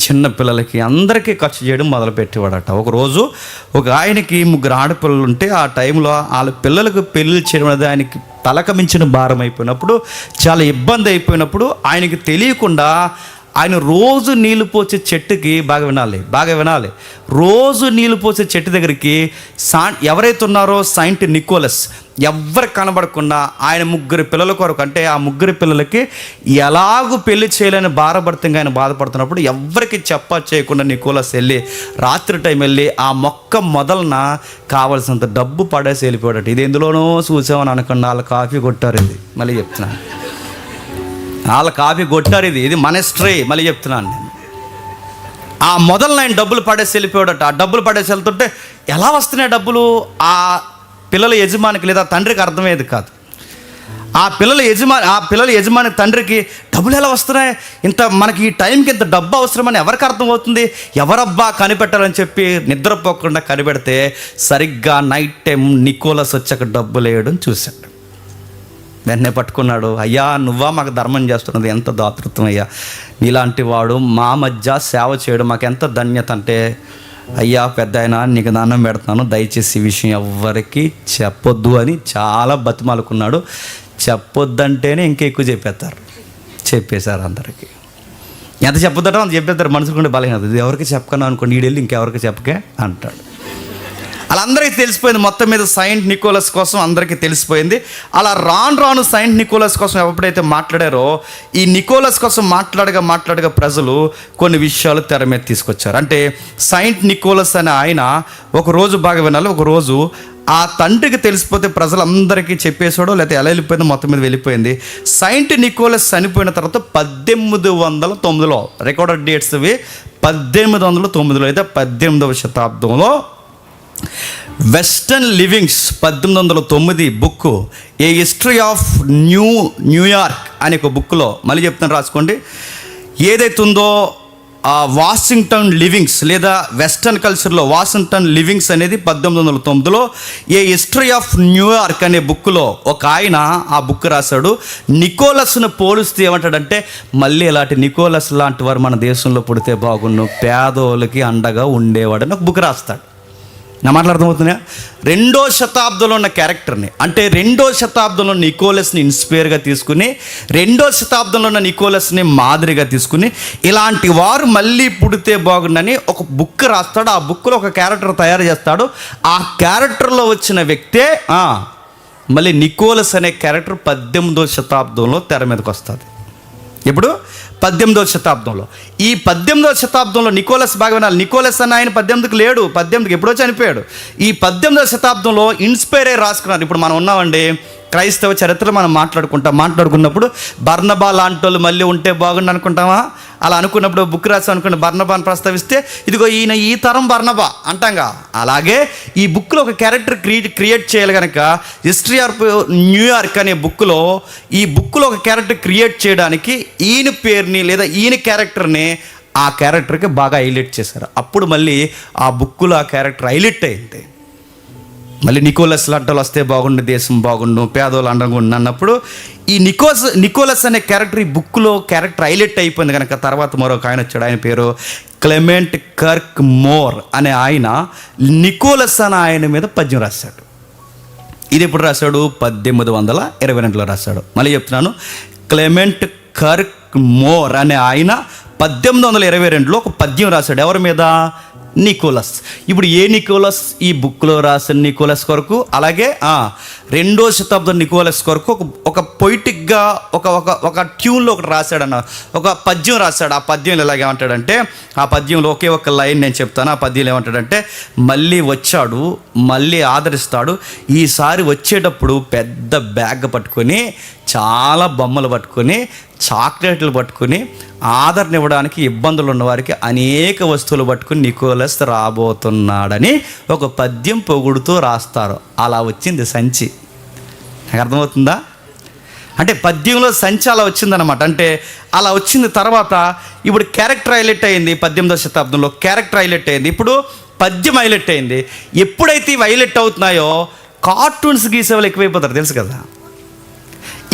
చిన్న పిల్లలకి అందరికీ ఖర్చు చేయడం మొదలుపెట్టేవాడట. ఒకరోజు ఒక ఆయనకి 3 ఆడపిల్లలు ఉంటే ఆ టైంలో వాళ్ళ పిల్లలకు పెళ్ళి చేయడం అనేది ఆయనకి తలకమించిన భారం అయిపోయినప్పుడు, చాలా ఇబ్బంది అయిపోయినప్పుడు, ఆయనకి తెలియకుండా ఆయన రోజు నీళ్లు పోసే చెట్టుకి, బాగా వినాలి, రోజు నీళ్లు పోసే చెట్టు దగ్గరికి ఎవరైతే ఉన్నారో సెయింట్ నికోలస్ ఎవరికి కనబడకుండా ఆయన 3 పిల్లల కొరకు, అంటే ఆ 3 పిల్లలకి ఎలాగూ పెళ్లి చేయలేని భారభర్తంగా ఆయన బాధపడుతున్నప్పుడు ఎవరికి చేయకుండా నికోలస్ వెళ్ళి రాత్రి టైం వెళ్ళి ఆ మొక్క మొదలన కావలసినంత డబ్బు పడేసి వెళ్ళిపోయాడట. ఇది ఎందులోనో చూసామని అనుకున్న వాళ్ళ కాఫీ కొట్టారు. ఇది మళ్ళీ చెప్తున్నాను, వాళ్ళ కాఫీ కొట్టారు. ఇది మన హిస్టరీ, మళ్ళీ చెప్తున్నాను నేను. ఆ మొదలు ఆయన డబ్బులు పడేసి వెళ్ళిపోయాడట. ఆ డబ్బులు పడేసి వెళ్తుంటే ఎలా వస్తున్నాయి డబ్బులు? ఆ పిల్లల యజమానికి లేదా తండ్రికి అర్థమయ్యేది కాదు. ఆ పిల్లల యజమాని తండ్రికి డబ్బులు ఎలా వస్తున్నాయి, ఇంత మనకి ఈ టైంకి ఇంత డబ్బు అవసరమని ఎవరికి అర్థమవుతుంది? ఎవరబ్బా కనిపెట్టాలని చెప్పి నిద్రపోకుండా కనిపెడితే సరిగ్గా నైట్ టైం నికోలస్ వచ్చాక డబ్బులు వేయడం చూశాడు. వెంటనే పట్టుకున్నాడు. అయ్యా, నువ్వా మాకు ధర్మం చేస్తున్నది? ఎంత దాతృత్వం అయ్యా, నీలాంటి వాడు మా మధ్య సేవ చేయడం మాకు ఎంత ధన్యత. అంటే, అయ్యా పెద్ద ఆయన, నీకు దండం పెడుతున్నాను, దయచేసి ఈ విషయం ఎవ్వరికి చెప్పొద్దు అని చాలా బతిమాలుకున్నాడు. చెప్పొద్దంటేనే ఇంకా ఎక్కువ చెప్పేశారు అందరికీ. ఎంత చెప్పొద్దటో అంత చెప్పేస్తారు. మనసుకుంటే బలహీనత, ఇది ఎవరికి చెప్పకను అనుకోండి, ఈడెళ్ళి ఇంకెవరికి చెప్పకే అంటాడు. వాళ్ళందరికీ తెలిసిపోయింది. మొత్తం మీద సెయింట్ నికోలస్ కోసం అందరికీ తెలిసిపోయింది. అలా రాను సెయింట్ నికోలస్ కోసం ఎప్పుడైతే మాట్లాడారో, ఈ నికోలస్ కోసం మాట్లాడగా ప్రజలు కొన్ని విషయాలు తెర మీద తీసుకొచ్చారు. అంటే సెయింట్ నికోలస్ అనే ఆయన ఒకరోజు, బాగా వినాలి, ఒకరోజు ఆ తండ్రికి తెలిసిపోతే ప్రజలందరికీ చెప్పేసాడో లేకపోతే ఎలా వెళ్ళిపోయిందో మొత్తం మీద వెళ్ళిపోయింది. సెయింట్ నికోలస్ చనిపోయిన తర్వాత 1809లో రికార్డెడ్ డేట్స్ ఇవి. 1809 అయితే 18వ శతాబ్దంలో western livings 1809 book, A history of New York అనే ఒక బుక్లో మళ్ళీ చెప్తాను రాసుకోండి. ఏదైతే ఉందో వాషింగ్టన్ లివింగ్స్ లేదా వెస్టర్న్ కల్చర్లో వాషింగ్టన్ లివింగ్స్ అనేది 1809లో ఏ హిస్టరీ ఆఫ్ న్యూయార్క్ అనే బుక్లో ఒక ఆయన ఆ బుక్ రాశాడు. నికోలస్ను పోలిస్తే ఏమంటాడంటే, మళ్ళీ ఇలాంటి నికోలస్ లాంటి వారు మన దేశంలో పుడితే బాగుండు, పేదోళ్ళకి అండగా ఉండేవాడని ఒక బుక్ రాస్తాడు. నా మాట్లాడమవుతున్నా? 2వ శతాబ్దంలో ఉన్న క్యారెక్టర్ని, అంటే 2వ శతాబ్దంలో నికోలస్ని ఇన్స్పైర్గా తీసుకుని 2వ శతాబ్దంలో ఉన్న నికోలస్ని మాదిరిగా తీసుకుని ఇలాంటి వారు మళ్ళీ పుడితే బాగుండని ఒక బుక్ రాస్తాడు. ఆ బుక్లో ఒక క్యారెక్టర్ తయారు చేస్తాడు. ఆ క్యారెక్టర్లో వచ్చిన వ్యక్తే మళ్ళీ నికోలస్ అనే క్యారెక్టర్ 18వ శతాబ్దంలో తెర మీదకి వస్తుంది. ఇప్పుడు 18వ శతాబ్దంలో, ఈ 18వ శతాబ్దంలో నికోలస్ బాగా వినాలి. నికోలస్ అన్న ఆయన 18కి లేడు, 18కి ఎప్పుడో చనిపోయాడు. ఈ 18వ శతాబ్దంలో ఇన్స్పైర్ అయ్యి రాసుకున్నారు. ఇప్పుడు మనం ఉన్నామండి, క్రైస్తవ చరిత్ర మనం మాట్లాడుకున్నప్పుడు బర్నబా లాంటి వాళ్ళు మళ్ళీ ఉంటే బాగుండు అనుకుంటామా? అలా అనుకున్నప్పుడు బుక్ రాసి అనుకున్న బర్నబాని ప్రస్తావిస్తే ఇదిగో ఈయన ఈ తరం బర్నబా అంటాంగా. అలాగే ఈ బుక్లో ఒక క్యారెక్టర్ క్రియేట్ చేయాలి కనుక హిస్టరీ ఆఫ్ న్యూయార్క్ అనే బుక్లో ఈ బుక్లో ఒక క్యారెక్టర్ క్రియేట్ చేయడానికి ఈయన పేరుని లేదా ఈయన క్యారెక్టర్ని ఆ క్యారెక్టర్కి బాగా హైలైట్ చేశారు. అప్పుడు మళ్ళీ ఆ బుక్లో ఆ క్యారెక్టర్ హైలైట్ అయింది. మళ్ళీ నికోలస్ లాంటి వాళ్ళు వస్తే బాగుండు, దేశం బాగుండు, పేదోళ్ళు అండగా ఉండు అన్నప్పుడు ఈ నికోలస్ అనే క్యారెక్టర్ ఈ బుక్లో క్యారెక్టర్ హైలైట్ అయిపోయింది కనుక తర్వాత మరొక ఆయన వచ్చాడు. ఆయన పేరు క్లెమెంట్ కర్క్ మోర్ అనే ఆయన నికోలస్ అనే ఆయన మీద పద్యం రాశాడు. ఇది ఎప్పుడు రాశాడు? 1822లో రాశాడు. మళ్ళీ చెప్తున్నాను, క్లెమెంట్ కర్క్ మోర్ అనే ఆయన 1822లో ఒక పద్యం రాశాడు. ఎవరి మీద? నికోలస్. ఇప్పుడు ఏ నికోలస్? ఈ బుక్లో రాసిన నికోలస్ కొరకు, అలాగే 2వ శతాబ్దం నికోలస్ కొరకు ఒక పొయిటిక్గా ఒక ట్యూన్లో ఒకటి రాశాడన్న ఒక పద్యం రాశాడు. ఆ పద్యంలో ఎలాగేమంటాడంటే, ఆ పద్యంలో ఒకే ఒక లైన్ నేను చెప్తాను. ఆ పద్యంలో ఏమంటాడంటే, మళ్ళీ వచ్చాడు, మళ్ళీ ఆదరిస్తాడు, ఈసారి వచ్చేటప్పుడు పెద్ద బ్యాగ్ పట్టుకొని, చాలా బొమ్మలు పట్టుకొని, చాక్లెట్లు పట్టుకుని, ఆదరణ ఇవ్వడానికి ఇబ్బందులు ఉన్నవారికి అనేక వస్తువులు పట్టుకుని నికోలస్ రాబోతున్నాడని ఒక పద్యం పొగుడుతూ రాస్తారు. అలా వచ్చింది సంచి. నాకు అర్థమవుతుందా? అంటే పద్యంలో సంచి అలా వచ్చిందనమాట. అంటే అలా వచ్చింది. తర్వాత ఇప్పుడు క్యారెక్టర్ హైలైట్ అయింది. 18వ శతాబ్దంలో క్యారెక్టర్ హైలైట్ అయింది. ఇప్పుడు పద్యం హైలైట్ అయింది. ఎప్పుడైతే ఇవి హైలైట్ అవుతున్నాయో కార్టూన్స్ గీసే వాళ్ళు ఎక్కువైపోతారు, తెలుసు కదా.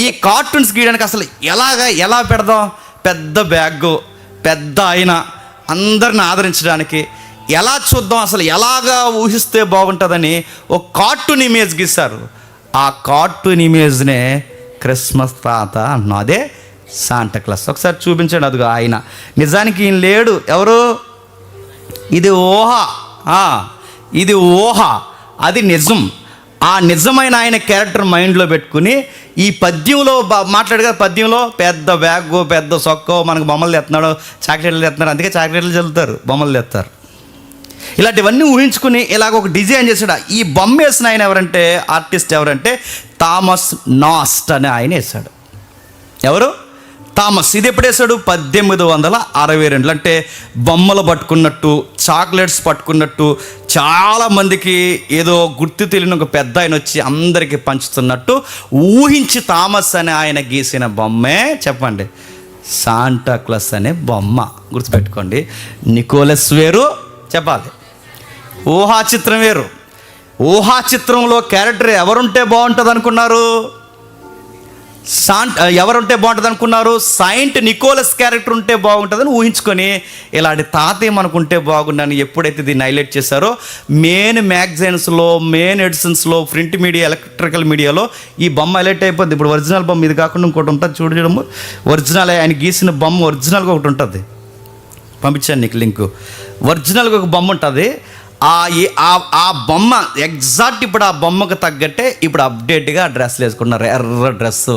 ఈ కార్టూన్స్ గీయడానికి అసలు ఎలా పెడదాం? పెద్ద బ్యాగ్, పెద్ద ఆయన, అందరిని ఆదరించడానికి ఎలా చూద్దాం, అసలు ఎలాగా ఊహిస్తే బాగుంటుందని ఒక కార్టూన్ ఇమేజ్ గీశారు. ఆ కార్టూన్ ఇమేజ్నే క్రిస్మస్ తాత అన్నా, అదే శాంటా క్లాస్. ఒకసారి చూపించండి. అదిగో ఆయన. నిజానికి ఈయన లేడు. ఎవరు? ఇది ఊహ, ఇది ఊహ, అది నిజం. ఆ నిజమైన ఆయన క్యారెక్టర్ మైండ్లో పెట్టుకుని ఈ పద్యంలో మాట్లాడగా, పద్యంలో పెద్ద బ్యాగ్, పెద్ద సొక్కో, మనకు బొమ్మలు తెస్తున్నాడు, చాక్లెట్లు తెస్తున్నారు, అందుకే చాక్లెట్లు చల్లుతారు, బొమ్మలు తెస్తారు. ఇలాంటివన్నీ ఊహించుకుని ఇలాగ ఒక డిజైన్ చేశాడు. ఈ బొమ్మ వేసిన ఆయన ఎవరంటే, ఆర్టిస్ట్ ఎవరంటే థామస్ నాస్ట్ అనే ఆయన వేశాడు. ఎవరు? థామస్. ఇది ఎప్పుడు వేశాడు? 1862. అంటే బొమ్మలు పట్టుకున్నట్టు, చాక్లెట్స్ పట్టుకున్నట్టు, చాలామందికి ఏదో గుర్తు తెలియని ఒక పెద్ద ఆయన వచ్చి అందరికీ పంచుతున్నట్టు ఊహించి థామస్ అనే ఆయన గీసిన బొమ్మే చెప్పండి, శాంటా క్లాస్ అనే బొమ్మ. గుర్తుపెట్టుకోండి. నికోలస్ వేరు, చెప్పాలి, ఊహా చిత్రం వేరు. ఊహా చిత్రంలో క్యారెక్టర్ ఎవరుంటే బాగుంటుంది అనుకున్నారు? ఎవరుంటే బాగుంటుంది అనుకున్నారు? సైంట్ నికోలస్ క్యారెక్టర్ ఉంటే బాగుంటుందని ఊహించుకొని ఇలాంటి తాతయ్య మనకుంటే బాగుండని ఎప్పుడైతే దీన్ని హైలైట్ చేశారో మెయిన్ మ్యాగజైన్స్లో, మెయిన్ ఎడిషన్స్లో, ప్రింట్ మీడియా, ఎలక్ట్రికల్ మీడియాలో ఈ బొమ్మ హైలైట్ అయిపోద్ది. ఇప్పుడు ఒరిజినల్ బొమ్మ ఇది కాకుండా ఇంకోటి ఉంటుంది చూడడము. ఒరిజినల్ ఆయన గీసిన బొమ్మ ఒరిజినల్గా ఒకటి ఉంటుంది, పంపించాను నీకు లింకు. ఒరిజినల్గా ఒక బొమ్మ ఉంటుంది. ఆ బొమ్మ ఎగ్జాక్ట్ ఇప్పుడు ఆ బొమ్మకు తగ్గట్టే ఇప్పుడు అప్డేట్గా డ్రెస్లు వేసుకున్నారు. ఎర్ర డ్రెస్సు,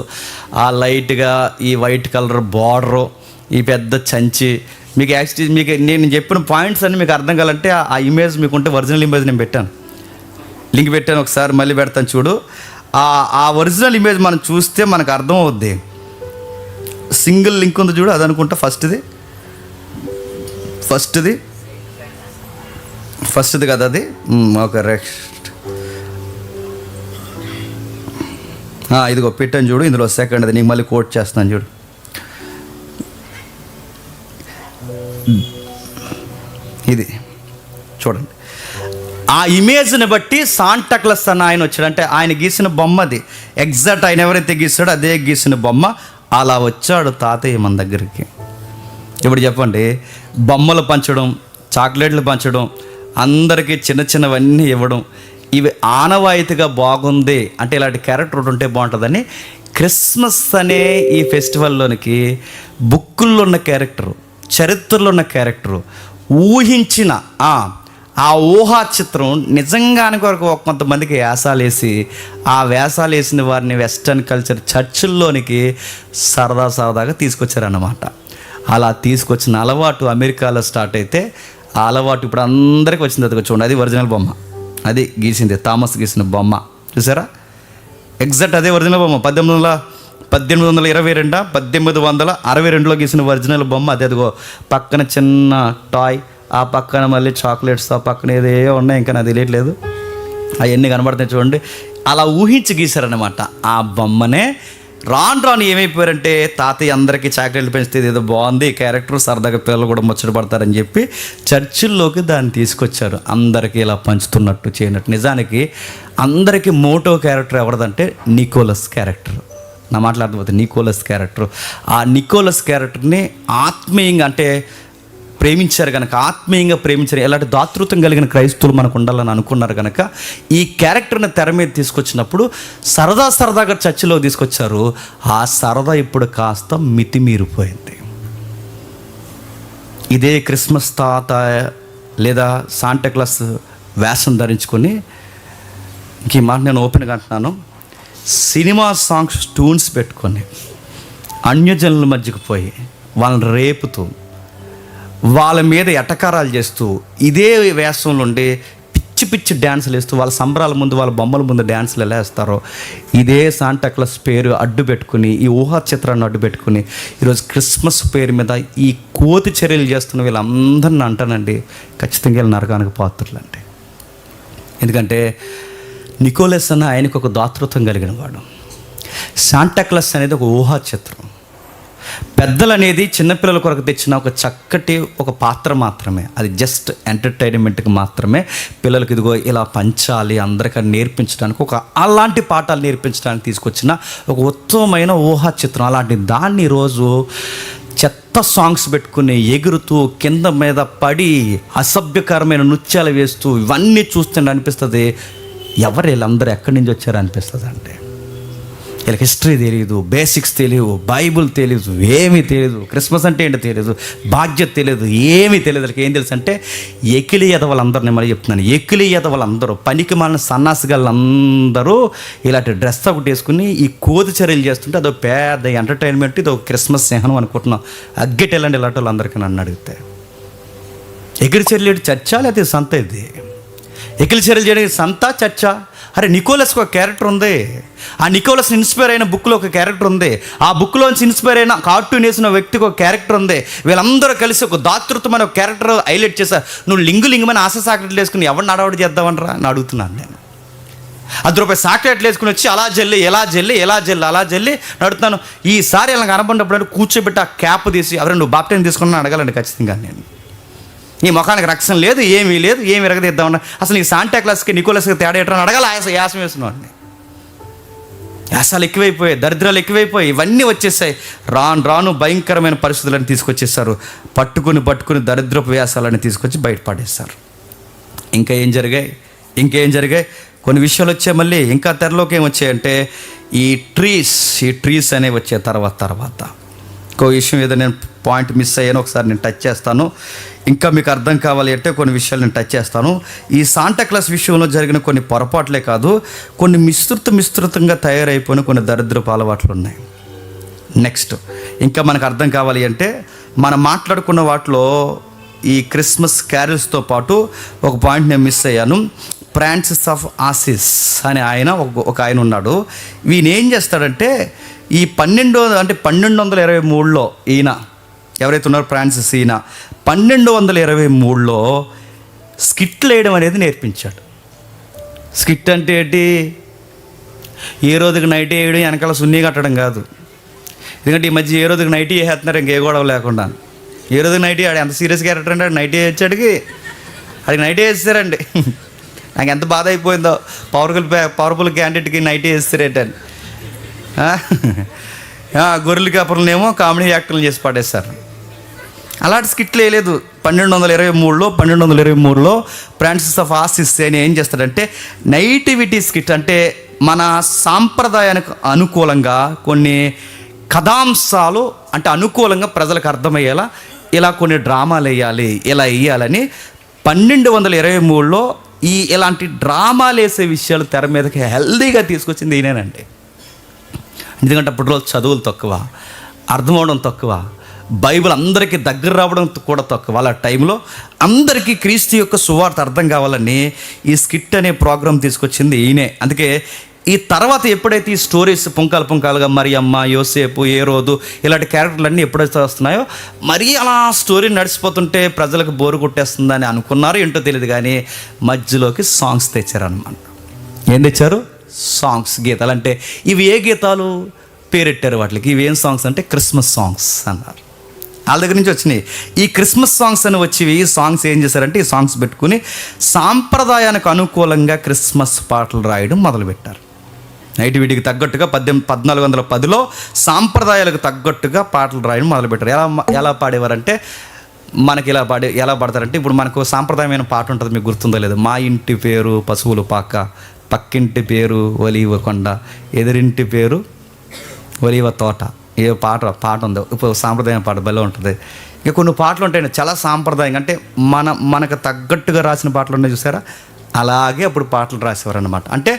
ఆ లైట్గా ఈ వైట్ కలర్ బార్డరు, ఈ పెద్ద చంచి. మీకు యాక్చువల్లీ మీకు నేను చెప్పిన పాయింట్స్ అన్నీ మీకు అర్థం కావాలంటే ఆ ఇమేజ్ మీకు ఉంటే ఒరిజినల్ ఇమేజ్ నేను పెట్టాను, లింక్ పెట్టాను, ఒకసారి మళ్ళీ పెడతాను చూడు. ఆ ఒరిజినల్ ఇమేజ్ మనం చూస్తే మనకు అర్థం అవుద్ది. సింగిల్ లింక్ ఉంది చూడు, అది అనుకుంటా ఫస్ట్ది కదా అది. ఒక రెస్ట్ ఇదిగో పెట్టాను చూడు, ఇందులో సెకండ్ అది నీకు మళ్ళీ కోట్ చేస్తాను చూడు. ఇది చూడండి. ఆ ఇమేజ్ని బట్టి శాంటాక్లాస్ అన్న ఆయన వచ్చాడు. అంటే ఆయన గీసిన బొమ్మ అది ఎగ్జాక్ట్ ఆయన ఎవరైతే గీసాడో అదే గీసిన బొమ్మ. అలా వచ్చాడు తాతయ్య మన దగ్గరికి. ఇప్పుడు చెప్పండి, బొమ్మలు పంచడం, చాక్లెట్లు పంచడం, అందరికీ చిన్న చిన్నవన్నీ ఇవ్వడం, ఇవి ఆనవాయితీగా బాగుంది అంటే ఇలాంటి క్యారెక్టర్ ఒకటి ఉంటే బాగుంటుందని క్రిస్మస్ అనే ఈ ఫెస్టివల్లోనికి బుక్కుల్లో ఉన్న క్యారెక్టరు, చరిత్రలో ఉన్న క్యారెక్టరు, ఊహించిన ఆ ఊహా చిత్రం నిజంగాని కొరకు కొంతమందికి వేసాలు వేసి ఆ వేసాలు వేసిన వారిని వెస్టర్న్ కల్చర్ చర్చిల్లోనికి సరదాగా తీసుకొచ్చారన్నమాట. అలా తీసుకొచ్చిన అలవాటు అమెరికాలో స్టార్ట్ అయితే ఆ అలవాటు ఇప్పుడు అందరికీ వచ్చింది. అది చూడండి, అది ఒరిజినల్ బొమ్మ, అది గీసింది థామస్ గీసిన బొమ్మ. చూసారా, ఎగ్జాక్ట్ అదే ఒరిజినల్ బొమ్మ. 1862లో గీసిన ఒరిజినల్ బొమ్మ అది. అదిగో పక్కన చిన్న టాయ్, ఆ పక్కన మళ్ళీ చాక్లెట్స్, ఆ పక్కన ఏదో ఉన్నాయి, ఇంకా నాకు తెలియట్లేదు, అవన్నీ కనబడుతున్నాయి చూడండి. అలా ఊహించి గీశారనమాట ఆ బొమ్మనే. రాను ఏమైపోయారంటే తాతయ్య అందరికీ చాక్లెట్లు పెంచితే ఏదో బాగుంది క్యారెక్టర్, సరదాగా పిల్లలు కూడా ముచ్చట పడతారని చెప్పి చర్చిల్లోకి దాన్ని తీసుకొచ్చారు. అందరికీ ఇలా పంచుతున్నట్టు చేయనట్టు. నిజానికి అందరికీ మోటో క్యారెక్టర్ ఎవరిదంటే నికోలస్ క్యారెక్టర్. నా మాట్లాడకపోతే నికోలస్ క్యారెక్టర్. ఆ నికోలస్ క్యారెక్టర్ని ఆత్మీయంగా అంటే ప్రేమించారు కనుక, ఆత్మీయంగా ప్రేమించారు. ఎలాంటి దాతృత్వం కలిగిన క్రైస్తవులు మనకు ఉండాలని అనుకున్నారు కనుక ఈ క్యారెక్టర్ని తెర మీద తీసుకొచ్చినప్పుడు సరదాగా చర్చిలో తీసుకొచ్చారు. ఆ సరదా ఇప్పుడు కాస్త మితిమీరిపోయింది. ఇదే క్రిస్మస్ తాత లేదా శాంటాక్లాస్ వేషం ధరించుకొని, ఇంక ఈ మాట నేను ఓపెన్గా అంటున్నాను, సినిమా సాంగ్స్ ట్యూన్స్ పెట్టుకొని అన్యజనుల మధ్యకు పోయి వాళ్ళని రేపుతూ వాళ్ళ మీద ఎటకారాలు చేస్తూ ఇదే వేషంలో ఉండి పిచ్చి డ్యాన్సులు వేస్తూ వాళ్ళ సంబరాల ముందు, వాళ్ళ బొమ్మల ముందు డ్యాన్సులు ఎలా వేస్తారో ఇదే శాంటాక్లాస్ పేరు అడ్డు పెట్టుకుని, ఈ ఊహా చిత్రాన్ని అడ్డు పెట్టుకుని ఈరోజు క్రిస్మస్ పేరు మీద ఈ కోతి చర్యలు చేస్తున్న వీళ్ళందరిని అంటానండి, ఖచ్చితంగా వీళ్ళు నరకానికి పాత్రులండి. ఎందుకంటే నికోలస్ అన్న ఆయనకు ఒక దాతృత్వం కలిగిన వాడు. శాంటాక్లాస్ అనేది ఒక ఊహా చిత్రం. పెద్దలు అనేది చిన్నపిల్లల కొరకు తెచ్చిన ఒక చక్కటి ఒక పాత్ర మాత్రమే. అది జస్ట్ ఎంటర్టైన్మెంట్కి మాత్రమే. పిల్లలకి ఇదిగో ఇలా పంచాలి, అందరికీ నేర్పించడానికి, ఒక అలాంటి పాఠాలు నేర్పించడానికి తీసుకొచ్చిన ఒక ఉత్తమమైన ఊహా చిత్రం. అలాంటి దాన్ని ఈరోజు చెత్త సాంగ్స్ పెట్టుకుని ఎగురుతూ కింద మీద పడి అసభ్యకరమైన నృత్యాలు వేస్తూ ఇవన్నీ చూస్తుంటే అనిపిస్తుంది, ఎవరు వీళ్ళందరూ ఎక్కడి నుంచి వచ్చారో అనిపిస్తుంది. అంటే వీళ్ళకి హిస్టరీ తెలియదు, బేసిక్స్ తెలియదు, బైబుల్ తెలియదు, ఏమీ తెలియదు, క్రిస్మస్ అంటే ఏంటో తెలియదు, బాధ్యత తెలియదు, ఏమీ తెలియదు. వాళ్ళకి ఏం తెలుసు అంటే ఎకిలి ఎదవలందరినీ మళ్ళీ చెప్తున్నాను, ఎకిలి ఎదవలందరూ, పనికి మాలిన సన్నాసిగాళ్ళందరూ ఇలాంటి డ్రెస్ ఒకటి వేసుకుని ఈ కోతి చర్యలు చేస్తుంటే అదో పెద్ద ఎంటర్టైన్మెంట్, ఇది ఒక క్రిస్మస్ సింహనం అనుకుంటున్నాం. అగ్గెటెళ్ళండి ఇలాంటి వాళ్ళందరికీ నన్ను అడిగితే. ఎగిరి చర్యలు చర్చా లేకపోతే సంత? ఇది ఎకిలి చర్యలు చేయడానికి సంత చర్చా? అరే నికోలస్కి ఒక క్యారెక్టర్ ఉంది, ఆ నికోలస్ ఇన్స్పైర్ అయిన బుక్లో ఒక క్యారెక్టర్ ఉంది, ఆ బుక్లోంచి ఇన్స్పైర్ అయిన కార్టూన్ వేసిన వ్యక్తికి ఒక క్యారెక్టర్ ఉంది. వీళ్ళందరూ కలిసి ఒక దాతృత్వమైన ఒక క్యారెక్టర్ హైలైట్ చేశారు. నువ్వు లింగులింగమైన ఆశ సాకెట్లు వేసుకుని ఎవరిని అడవాడు చేద్దామనరా అని అడుగుతున్నాను నేను. ₹10 సాకెట్లు వేసుకుని వచ్చి అలా జల్లి నడుతున్నాను. ఈసారి ఇలా కనబడినప్పుడు కూర్చోబెట్టి ఆ క్యాప్ తీసి ఎవరైనా నువ్వు బాప్టైజం తీసుకున్నా అడగాలండి ఖచ్చితంగా. నేను నీ ముఖానికి రక్షణ లేదు, ఏమీ ఎరగదిద్దామన్నా, అసలు నీ శాంటాక్లాస్కి నికోలస్కి తేడా ఎట్లా అడగాలి? యాసం వేస్తున్నాడు. యాసాలు ఎక్కువైపోయాయి, దరిద్రాలు ఎక్కువైపోయి ఇవన్నీ వచ్చేసాయి. రాను భయంకరమైన పరిస్థితులను తీసుకొచ్చేసారు. పట్టుకుని దరిద్రపు వ్యాసాలని తీసుకొచ్చి బయటపడేస్తారు. ఇంకా ఏం జరిగాయి కొన్ని విషయాలు వచ్చాయి. మళ్ళీ ఇంకా తెరలోకి ఏమొచ్చాయంటే ఈ ట్రీస్ అనేవి వచ్చాయి. తర్వాత ఇంకో విషయం ఏదో నేను పాయింట్ మిస్ అయ్యాను, ఒకసారి నేను టచ్ చేస్తాను. ఇంకా మీకు అర్థం కావాలి అంటే కొన్ని విషయాలు నేను టచ్ చేస్తాను. ఈ శాంటాక్లాస్ విషయంలో జరిగిన కొన్ని పొరపాట్లే కాదు, కొన్ని మిశ్రితంగా తయారైపోయిన కొన్ని దరిద్రపు అలవాట్లు ఉన్నాయి. నెక్స్ట్ ఇంకా మనకు అర్థం కావాలి అంటే మనం మాట్లాడుకున్న వాటిలో ఈ క్రిస్మస్ క్యారల్స్తో పాటు ఒక పాయింట్ నేను మిస్ అయ్యాను. ఫ్రాన్సిస్ ఆఫ్ అసిస్ అనే ఒక ఆయన ఉన్నాడు. ఈయన ఏం చేస్తాడంటే ఈ 1223లో ఈయన ఎవరైతే ఉన్నారో ఫ్రాన్సిస్, ఈయన 1223లో స్కిట్లు వేయడం అనేది నేర్పించాడు. స్కిట్ అంటే ఏంటి? ఏ రోజుకి నైట్ వేయడం వెనకాల సున్నీ కట్టడం కాదు. ఎందుకంటే ఈ మధ్య ఏ రోజుకి నైట్ వేసేస్తున్నారు ఇంకే గొడవ లేకుండా. ఏ రోజుకి నైట్ ఆడు ఎంత సీరియస్ క్యారెక్టర్ అంటే నైట్ వేయచ్చాడికి, ఆడికి నైట్ వేస్తారండి. నాకు ఎంత బాధ అయిపోయిందో, పవర్ఫుల్ క్యాండిడేట్కి నైట్ వేస్తారేటని. గొర్రెల కాపురలనేమో కామెడీ యాక్టర్లు చేసి పడేస్తారు. అలాంటి స్కిట్లు వేయలేదు. 1223లో ఫ్రాన్సిస్ ఆఫ్ అసిసి అని ఏం చేస్తాడంటే నైటివిటీ స్కిట్, అంటే మన సాంప్రదాయానికి అనుకూలంగా కొన్ని కథాంశాలు, అంటే అనుకూలంగా ప్రజలకు అర్థమయ్యేలా ఇలా కొన్ని డ్రామాలు వేయాలి, ఇలా వేయాలని 1223లో ఇలాంటి డ్రామాలు వేసే విషయాలు తెర మీదకి హెల్దీగా తీసుకొచ్చింది ఈయనేనండి. ఎందుకంటే అప్పట్లో చదువులు తక్కువ, అర్థమవడం తక్కువ, బైబిల్ అందరికీ దగ్గర రావడం కూడా తక్కువ. వాళ్ళ టైంలో అందరికీ క్రీస్తు యొక్క సువార్త అర్థం కావాలని ఈ స్కిట్ అనే ప్రోగ్రాం తీసుకొచ్చింది ఈయనే. అందుకే ఈ తర్వాత ఎప్పుడైతే ఈ స్టోరీస్ పుంకాలుగా మరియమ్మ, యోసేపు, ఏరోదు ఇలాంటి క్యారెక్టర్లన్నీ ఎప్పుడైతే వస్తున్నాయో మరీ అలా స్టోరీ నడిచిపోతుంటే ప్రజలకు బోరు కొట్టేస్తుందని అనుకున్నారో ఏంటో తెలియదు, కానీ మధ్యలోకి సాంగ్స్ తెచ్చారనమాట. ఏం తెచ్చారు? సాంగ్స్, గీతాలు. అంటే ఇవి ఏ గీతాలు పేరెట్టారు వాటికి? ఇవి ఏం సాంగ్స్ అంటే క్రిస్మస్ సాంగ్స్ అన్నారు. వాళ్ళ దగ్గర నుంచి వచ్చినాయి ఈ క్రిస్మస్ సాంగ్స్ అని వచ్చి. ఈ సాంగ్స్ ఏం చేశారంటే ఈ సాంగ్స్ పెట్టుకుని సాంప్రదాయానికి అనుకూలంగా క్రిస్మస్ పాటలు రాయడం మొదలుపెట్టారు. వీటికి తగ్గట్టుగా 1410లో సాంప్రదాయాలకు తగ్గట్టుగా పాటలు రాయడం మొదలుపెట్టారు. ఎలా పాడేవారంటే మనకి ఎలా పాడతారంటే ఇప్పుడు మనకు సాంప్రదాయమైన పాట ఉంటుంది, మీకు గుర్తుందో లేదు? మా ఇంటి పేరు పశువులు పాక, పక్కింటి పేరు ఒలీవ కొండ, ఎదురింటి పేరు ఒలీవ తోట. ఏ పాట ఉందో ఇప్పుడు సాంప్రదాయం పాట భలే ఉంటుంది. ఇంకా కొన్ని పాటలు ఉంటాయండి చాలా సాంప్రదాయంగా, అంటే మనకు తగ్గట్టుగా రాసిన పాటలు ఉన్నాయి చూసారా, అలాగే అప్పుడు పాటలు రాసేవారు అన్నమాట. అంటే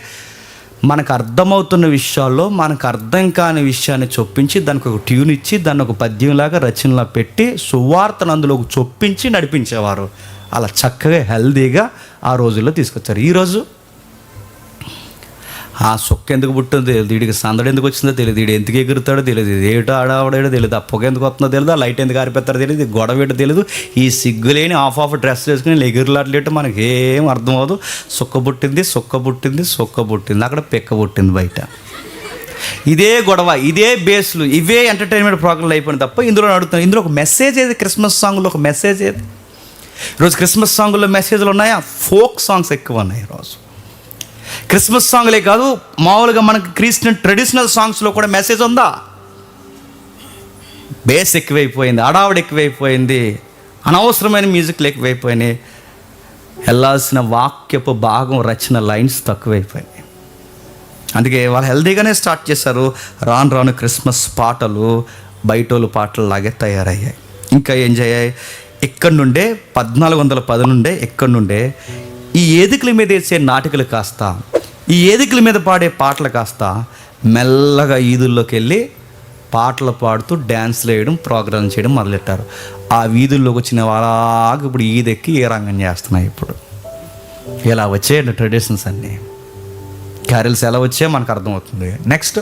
మనకు అర్థమవుతున్న విషయాల్లో మనకు అర్థం కాని విషయాన్ని చొప్పించి దానికి ఒక ట్యూన్ ఇచ్చి దాన్ని ఒక పద్యంలాగా రచనలా పెట్టి సువార్తను అందులోకి చొప్పించి నడిపించేవారు. అలా చక్కగా హెల్దీగా ఆ రోజుల్లో తీసుకొచ్చారు. ఈరోజు ఆ సొక్క ఎందుకు పుట్టిందో తెలియదు, వీడికి సందడి ఎందుకు వచ్చిందో తెలియదు, వీడు ఎందుకు ఎగురుతాడో తెలియదు, ఇది ఏటో ఆడవాడేటో తెలియదు, ఆ పొగ ఎందుకు వస్తుందో తెలియదు, ఆ లైట్ ఎందుకు ఆరిపెత్తారో తెలియదు, గొడవ ఏంటో తెలియదు. ఈ సిగ్గులేని ఆఫ్ డ్రెస్ వేసుకుని ఎగురులాట్లేటో మనకి ఏం అర్థం అవ్వదు. సొక్క పుట్టింది అక్కడ పెక్క పుట్టింది బయట. ఇదే గొడవ, ఇదే బేస్లు, ఇవే ఎంటర్టైన్మెంట్ ప్రోగ్రాంలు అయిపోయింది తప్ప ఇందులో అడుగుతున్నాను, ఇందులో ఒక మెసేజ్ ఏది? క్రిస్మస్ సాంగ్లో ఒక మెసేజ్ ఏది? ఈరోజు క్రిస్మస్ సాంగుల్లో మెసేజ్లు ఉన్నాయా? ఫోక్ సాంగ్స్ ఎక్కువ ఉన్నాయి ఈరోజు. క్రిస్మస్ సాంగ్లే కాదు, మామూలుగా మనకి క్రిస్టియన్ ట్రెడిషనల్ సాంగ్స్లో కూడా మెసేజ్ ఉందా? బేస్ ఎక్కువైపోయింది, అడావిడ ఎక్కువైపోయింది, అనవసరమైన మ్యూజిక్లు ఎక్కువైపోయినాయి, వెళ్ళాల్సిన వాక్యపు భాగం రచన లైన్స్ తక్కువైపోయినాయి. అందుకే వాళ్ళు హెల్దీగానే స్టార్ట్ చేశారు. రాను క్రిస్మస్ పాటలు బయటోళ్ళు పాటలు లాగే తయారయ్యాయి. ఇంకా ఏం చేయాయి? ఇక్కడ నుండే 1410 నుండే ఇక్కడ నుండే ఈ ఏదికల మీద వేసే నాటికలు కాస్త, ఈ ఏదికల మీద పాడే పాటలు కాస్త మెల్లగా ఈదుల్లోకి వెళ్ళి పాటలు పాడుతూ డ్యాన్స్లు వేయడం, ప్రోగ్రాం చేయడం మొదలెట్టారు. ఆ వీధుల్లోకి వచ్చిన వాళ్ళకి ఇప్పుడు ఈదెక్కి ఏ రంగం చేస్తున్నాయి. ఇప్పుడు ఇలా వచ్చాయండి ట్రెడిషన్స్ అన్నీ. క్యారెల్స్ ఎలా వచ్చాయో మనకు అర్థమవుతుంది. నెక్స్ట్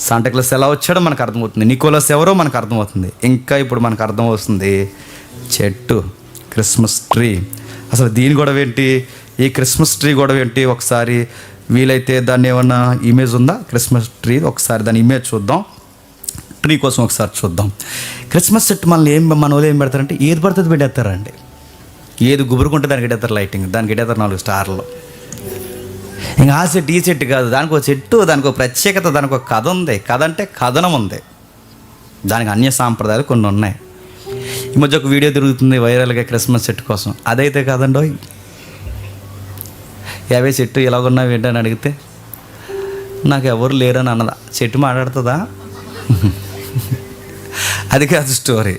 శాంటాక్లాస్ ఎలా వచ్చాడో మనకు అర్థమవుతుంది. నికోలస్ ఎవరో మనకు అర్థమవుతుంది. ఇంకా ఇప్పుడు మనకు అర్థమవుతుంది చెట్టు, క్రిస్మస్ ట్రీ. అసలు దీని గొడవ ఏంటి? ఈ క్రిస్మస్ ట్రీ గొడవ ఏంటి? ఒకసారి వీలైతే దాన్ని ఏమన్నా ఇమేజ్ ఉందా క్రిస్మస్ ట్రీ? ఒకసారి దాని ఇమేజ్ చూద్దాం. ట్రీ కోసం ఒకసారి చూద్దాం. క్రిస్మస్ చెట్టు మన వాళ్ళు ఏం పెడతారంటే ఏది పడుతుంది పెట్టేస్తారండి. ఏది గుబురుకుంటే దానికి పెట్టేస్తారు లైటింగ్, దానికి పెట్టేస్తారు 4 స్టార్లు. ఇంకా ఆ చెట్టు ఈ చెట్టు కాదు, దానికి ఒక చెట్టు, దానికి ఒక ప్రత్యేకత, దానికి ఒక కథ ఉంది. కథ అంటే కథనం ఉంది, దానికి అన్య సాంప్రదాయాలు కొన్ని ఉన్నాయి. ఈ మధ్య ఒక వీడియో తిరుగుతుంది వైరల్గా క్రిస్మస్ చెట్టు కోసం. అదైతే కాదండో, యావే చెట్టు ఎలాగున్నావు ఏంటని అడిగితే నాకు ఎవరు లేరని అన్నదా. చెట్టు మాట్లాడుతుందా? అది కాదు స్టోరీ.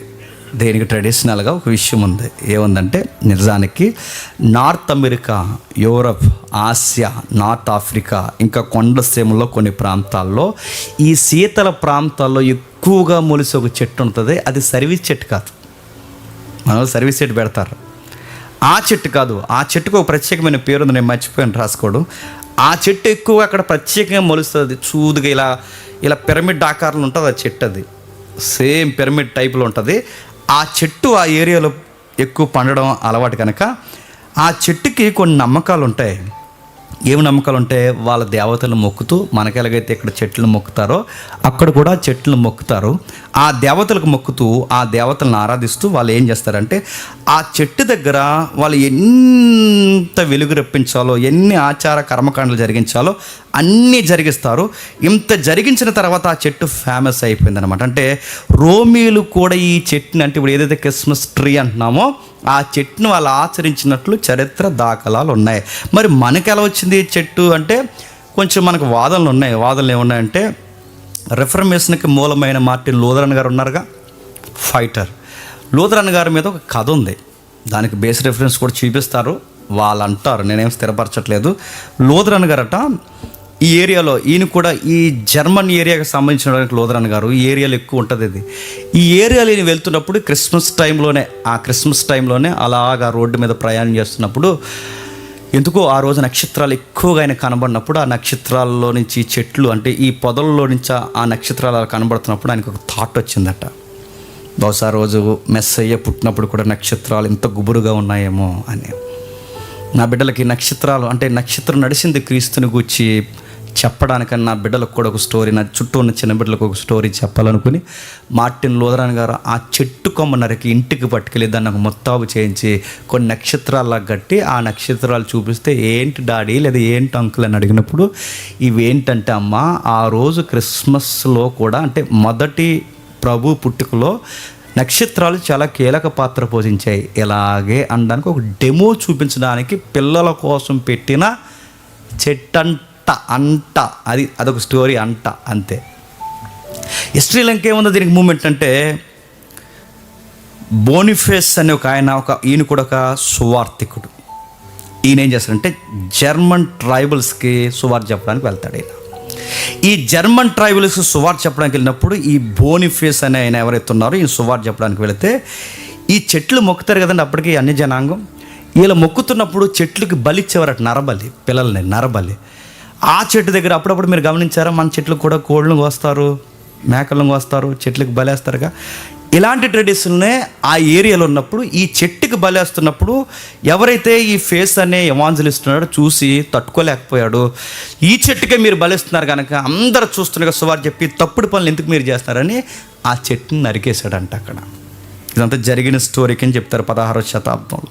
దేనికి ట్రెడిషనల్గా ఒక విషయం ఉంది. ఏముందంటే నిజానికి north America, Europe, Asia, north Africa, ఇంకా కొండసీమలో కొన్ని ప్రాంతాల్లో, ఈ శీతల ప్రాంతాల్లో ఎక్కువగా మొలిసే ఒక చెట్టు ఉంటుంది. అది సర్వీస్ చెట్టు కాదు. మన సర్వీస్ చెట్టు పెడతారు, ఆ చెట్టు కాదు. ఆ చెట్టుకు ఒక ప్రత్యేకమైన పేరు ఉంది, నేను మర్చిపోయాను రాసుకోవడం. ఆ చెట్టు ఎక్కువగా అక్కడ ప్రత్యేకంగా మొలుస్తుంది. చూదుగా ఇలా పిరమిడ్ ఆకారంలో ఉంటుంది ఆ చెట్టు. అది సేమ్ పిరమిడ్ టైప్లో ఉంటుంది. ఆ చెట్టు ఆ ఏరియాలో ఎక్కువ పండడం అలవాటు కనుక ఆ చెట్టుకి కొన్ని నమ్మకాలు ఉంటాయి. ఏమి నమ్మకాలు ఉంటే వాళ్ళ దేవతలను మొక్కుతూ మనకి ఎలాగైతే ఇక్కడ చెట్లను మొక్కుతారో అక్కడ కూడా చెట్లను మొక్కుతారు. ఆ దేవతలకు మొక్కుతూ ఆ దేవతలను ఆరాధిస్తూ వాళ్ళు ఏం చేస్తారంటే ఆ చెట్టు దగ్గర వాళ్ళు ఎంత వెలుగు రప్పించాలో, ఎన్ని ఆచార కర్మకాండలు జరిగించాలో అన్నీ జరిగిస్తారు. ఇంత జరిగించిన తర్వాత ఆ చెట్టు ఫేమస్ అయిపోయింది అనమాట. అంటే రోమీలు కూడా ఈ చెట్టుని, అంటే ఇప్పుడు ఏదైతే క్రిస్మస్ ట్రీ అంటున్నామో ఆ చెట్టును వాళ్ళు ఆచరించినట్లు చరిత్ర దాఖలాలు ఉన్నాయి. మరి మనకు ఎలా వచ్చింది ఈ చెట్టు అంటే కొంచెం మనకు వాదనలు ఉన్నాయి. వాదనలు ఏమున్నాయంటే, రిఫర్మేషన్కి మూలమైన మార్టిన్ లూథరన్ గారు ఉన్నారుగా, ఫైటర్. లూథరన్ గారి మీద ఒక కథ ఉంది, దానికి బేస్ రెఫరెన్స్ కూడా చూపిస్తారు. వాళ్ళు అంటారు, నేనేం స్థిరపరచట్లేదు. లూథరన్ గారట ఈ ఏరియాలో, ఈయన కూడా ఈ జర్మన్ ఏరియాకి సంబంధించిన లూథరన్ గారు, ఈ ఏరియాలో ఎక్కువ ఉంటుంది ఇది. ఈ ఏరియాలో ఈయన వెళ్తున్నప్పుడు క్రిస్మస్ టైంలోనే అలాగా రోడ్డు మీద ప్రయాణం చేస్తున్నప్పుడు ఎందుకో ఆ రోజు నక్షత్రాలు ఎక్కువగా ఆయన కనబడినప్పుడు, ఆ నక్షత్రాల్లో నుంచి చెట్లు, అంటే ఈ పొదల్లో నుంచి ఆ నక్షత్రాలు కనబడుతున్నప్పుడు ఆయనకు ఒక థాట్ వచ్చిందట, బహుశా రోజు మెస్సయ్య పుట్టినప్పుడు కూడా నక్షత్రాలు ఇంత గుబురుగా ఉన్నాయేమో అని. నా బిడ్డలకి నక్షత్రాలు, అంటే నక్షత్రం నడిచింది క్రీస్తుని గూర్చి చెప్పడానికన్నా నా బిడ్డలకు కూడా ఒక స్టోరీ, నా చుట్టూ ఉన్న చిన్న బిడ్డలకు ఒక స్టోరీ చెప్పాలనుకుని మార్టిన్ లూథరన్ గారు ఆ చెట్టు కొమ్మ నరికి ఇంటికి పట్టుకెళ్ళి దాన్ని ఒక మొత్తాబు చేయించి కొన్ని నక్షత్రాల్లా కట్టి ఆ నక్షత్రాలు చూపిస్తే, ఏంటి డాడీ లేదా ఏంటి అంకుల్ అని అడిగినప్పుడు, ఇవేంటంటే అమ్మ, ఆ రోజు క్రిస్మస్లో కూడా, అంటే మొదటి ప్రభు పుట్టుకలో నక్షత్రాలు చాలా కీలక పాత్ర పోషించాయి. ఇలాగే అనడానికి ఒక డెమో చూపించడానికి పిల్లల కోసం పెట్టిన అంట అదొక స్టోరీ అంతే. హిస్టరీలో ఇంకేముందో దీనికి మూమెంట్ అంటే, బోనిఫేస్ అనే ఈయన కూడా ఒక సువార్థికుడు. ఈయన ఏం చేస్తాడంటే జర్మన్ ట్రైబల్స్కి సువార్త చెప్పడానికి వెళ్తాడు. ఈ జర్మన్ ట్రైబల్స్ సువార్త చెప్పడానికి వెళ్ళినప్పుడు ఈ బోనిఫేస్ అనే ఆయన ఎవరైతే ఉన్నారో ఈ సువార్త చెప్పడానికి వెళితే, ఈ చెట్లు మొక్కుతారు కదండి అప్పటికి అన్ని జనాంగం, వీళ్ళు మొక్కుతున్నప్పుడు చెట్లకి బలిచ్చేవారట, నరబలి, పిల్లల్ని నరబలి. ఆ చెట్టు దగ్గర అప్పుడప్పుడు మీరు గమనించారా, మన చెట్లకు కూడా కోళ్ళను కోస్తారు, మేకలను కోస్తారు, చెట్లకు బలేస్తారుగా. ఇలాంటి ట్రెడిషన్నే ఆ ఏరియాలో ఉన్నప్పుడు ఈ చెట్టుకి బలేస్తున్నప్పుడు ఎవరైతే ఈ ఫేస్ అనే ఎవాంజలిస్ట్ ఉన్నాడో చూసి తట్టుకోలేకపోయాడు. ఈ చెట్టుకే మీరు బలిస్తున్నారు కనుక అందరూ చూస్తుండగా సువార్త చెప్పి తప్పుడు పనులు ఎందుకు మీరు చేస్తున్నారని ఆ చెట్టుని నరికేశాడంట అక్కడ. ఇదంతా జరిగిన స్టోరీకి అని చెప్తారు 16వ శతాబ్దంలో.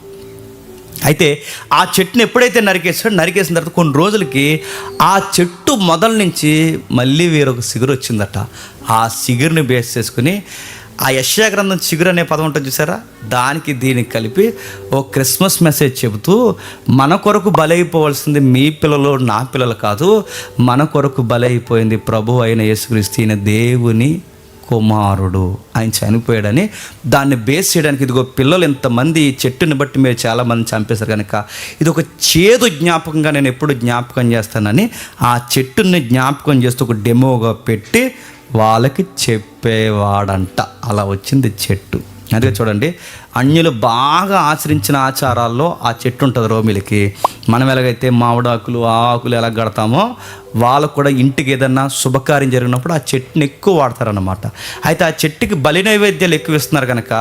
అయితే ఆ చెట్టుని ఎప్పుడైతే నరికేసిన తర్వాత కొన్ని రోజులకి ఆ చెట్టు మొదల నుంచి మళ్ళీ వేరొక చిగురు వచ్చిందట. ఆ చిగురుని బేస్ చేసుకుని ఆ యెషయా గ్రంథం చిగురు అనే పదం ఉంటుంది చూసారా, దానికి దీనికి కలిపి ఓ క్రిస్మస్ మెసేజ్ చెబుతూ, మన కొరకు బలైపోవాల్సింది మీ పిల్లలు నా పిల్లలు కాదు, మన కొరకు బలైపోయింది ప్రభు అయిన యేసుక్రీస్తు, ఈయన దేవుని కుమారుడు, ఆయన చనిపోయాడని దాన్ని బేస్ చేయడానికి, ఇదిగో పిల్లలు ఇంతమంది చెట్టుని బట్టి మీరు చాలామంది చంపేశారు కనుక ఇది ఒక చేదు జ్ఞాపకంగా నేను ఎప్పుడు జ్ఞాపకం చేస్తానని ఆ చెట్టుని జ్ఞాపకం చేస్తూ ఒక డెమోగా పెట్టి వాళ్ళకి చెప్పేవాడంట. అలా వచ్చింది చెట్టు. అందుకే చూడండి, అన్యులు బాగా ఆచరించిన ఆచారాల్లో ఆ చెట్టు ఉంటుంది రోమిలకి. మనం ఎలాగైతే మామిడాకులు ఆకులు ఎలా కడతామో వాళ్ళకు కూడా ఇంటికి ఏదన్నా శుభకార్యం జరిగినప్పుడు ఆ చెట్టుని ఎక్కువ వాడతారన్నమాట. అయితే ఆ చెట్టుకి బలి నైవేద్యాలు ఎక్కువ ఇస్తున్నారు కనుక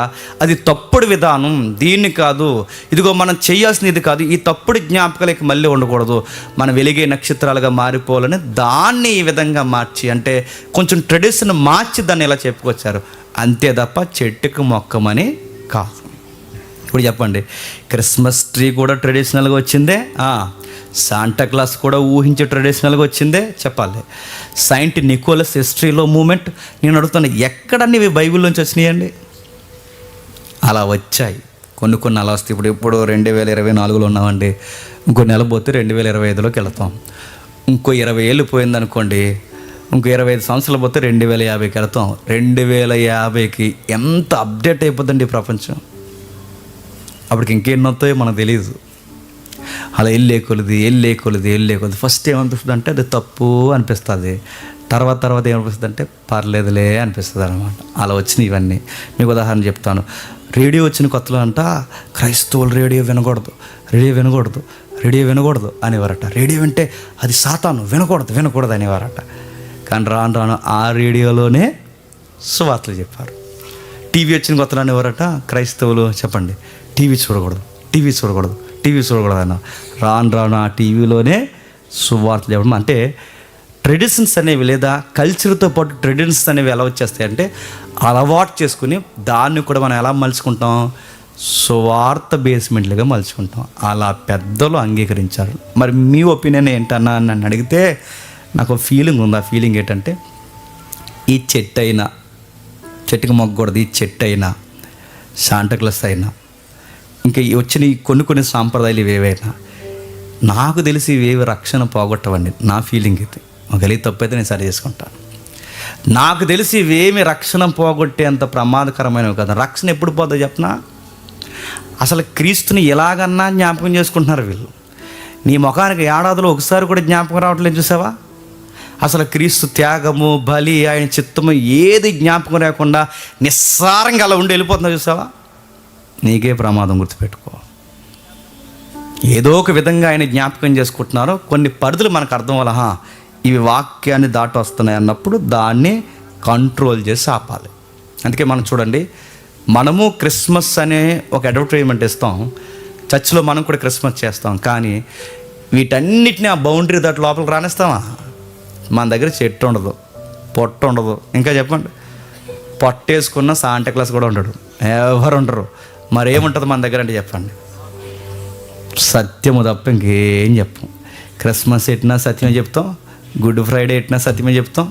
అది తప్పుడు విధానం, దీన్ని కాదు, ఇదిగో మనం చేయాల్సిన ఇది కాదు, ఈ తప్పుడు జ్ఞాపకాలకి మళ్ళీ ఉండకూడదు, మనం వెలిగే నక్షత్రాలుగా మారిపోవాలని దాన్ని ఈ విధంగా మార్చి, అంటే కొంచెం ట్రెడిషన్ మార్చి దాన్ని ఇలా చెప్పుకొచ్చారు అంతే తప్ప చెట్టుకు మొక్కమని కాదు. ఇప్పుడు చెప్పండి, క్రిస్మస్ ట్రీ కూడా ట్రెడిషనల్గా వచ్చిందే, శాంటా క్లాస్ కూడా ఊహించే ట్రెడిషనల్గా వచ్చిందే చెప్పాలి. సెయింట్ నికోలస్ హిస్టరీలో మూమెంట్ నేను అడుగుతాను, ఎక్కడన్నీ ఇవి బైబిల్లోంచి వచ్చినాయండి? అలా వచ్చాయి కొన్ని అలా వస్తాయి. ఇప్పుడు 2024లో ఉన్నామండి, ఇంకో నెల పోతే 2025లోకి వెళతాం. ఇంకో 20 ఏళ్ళు పోయిందనుకోండి, ఇంకో 25 సంవత్సరాలు పోతే 2050కి వెళతాం. 2050కి ఎంత అప్డేట్ అయిపోద్దండి ప్రపంచం, అప్పటికి ఇంకెన్ని వస్తాయో మనకు తెలియదు. అలా వెళ్ళే కొలిది ఫస్ట్ ఏమనిపిస్తుంది అంటే అది తప్పు అనిపిస్తుంది, తర్వాత ఏమనిపిస్తుంది అంటే పర్లేదులే అనిపిస్తుంది అనమాట. అలా వచ్చినాయి ఇవన్నీ. మీకు ఉదాహరణ చెప్తాను. రేడియో వచ్చిన కొత్తలో అంట క్రైస్తవులు రేడియో వినకూడదు అనేవారట. రేడియో వింటే అది సాతాను, వినకూడదు అనేవారట. కానీ రాను ఆ రేడియోలోనే సువార్తలు చెప్పారు. టీవీ వచ్చిన కొత్తలో అనేవారట క్రైస్తవులు, చెప్పండి, టీవీ చూడకూడదు అన్న. రాను ఆ టీవీలోనే సువార్త చెప్పడం అంటే ట్రెడిషన్స్ అనేవి లేదా కల్చర్తో పాటు ట్రెడిషన్స్ అనేవి ఎలా వచ్చేస్తాయి అంటే అలవాటు చేసుకుని దాన్ని కూడా మనం ఎలా మలుచుకుంటాం, సువార్త బేస్మెంట్లుగా మలుచుకుంటాం. అలా పెద్దలు అంగీకరించారు. మరి మీ ఒపీనియన్ ఏంటన్నా అని నన్ను అడిగితే నాకు ఫీలింగ్ ఉంది. ఆ ఫీలింగ్ ఏంటంటే ఈ చెట్టు అయినా, చెట్టుకి మొగ్గకూడదు, ఈ చెట్టు అయినా, శాంటాక్లాస్ అయినా, ఇంకా వచ్చిన ఈ కొన్ని సాంప్రదాయాలు ఇవేవైనా నాకు తెలిసి ఇవేవి రక్షణ పోగొట్టవండి. నా ఫీలింగ్ ఇది. ఒకవేళ తప్పైతే నేను సరి చేసుకుంటాను. నాకు తెలిసి ఇవేమి రక్షణ పోగొట్టేంత ప్రమాదకరమైనవి కదా. రక్షణ ఎప్పుడు పోతుందో చెప్పనా? అసలు క్రీస్తుని ఎలాగన్నా జ్ఞాపకం చేసుకుంటున్నారు వీళ్ళు. నీ ముఖానికి ఏడాదిలో ఒకసారి కూడా జ్ఞాపకం రావట్లేదు చూసావా? అసలు క్రీస్తు త్యాగము, బలి, ఆయన చిత్తము ఏది జ్ఞాపకం లేకుండా నిస్సారంగా అలా ఉండి వెళ్ళిపోతుందో చూసావా? నీకే ప్రమాదం, గుర్తుపెట్టుకో. ఏదో ఒక విధంగా ఆయన జ్ఞాపకం చేసుకుంటున్నారో కొన్ని పరిధులు మనకు అర్థం వల్ల ఇవి వాక్యాన్ని దాటి వస్తున్నాయి అన్నప్పుడు దాన్ని కంట్రోల్ చేసి ఆపాలి. అందుకే మనం చూడండి, మనము క్రిస్మస్ అనే ఒక అడ్వర్టైజ్మెంట్ ఇస్తాం, చర్చిలో మనం కూడా క్రిస్మస్ చేస్తాం. కానీ వీటన్నిటిని ఆ బౌండరీ దాటి లోపలికి రానిస్తామా? మన దగ్గర చెట్టు ఉండదు, పొట్ట ఉండదు, ఇంకా చెప్పండి పొట్టేసుకున్న శాంటాక్లాస్ కూడా ఉండడు, ఎవరు ఉండరు. మరేముంటుంది మన దగ్గర అంటే చెప్పండి? సత్యము తప్ప ఇంకేం చెప్పం. క్రిస్మస్ ఎట్టినా సత్యమే చెప్తాం, గుడ్ ఫ్రైడే ఎట్టినా సత్యమే చెప్తాం,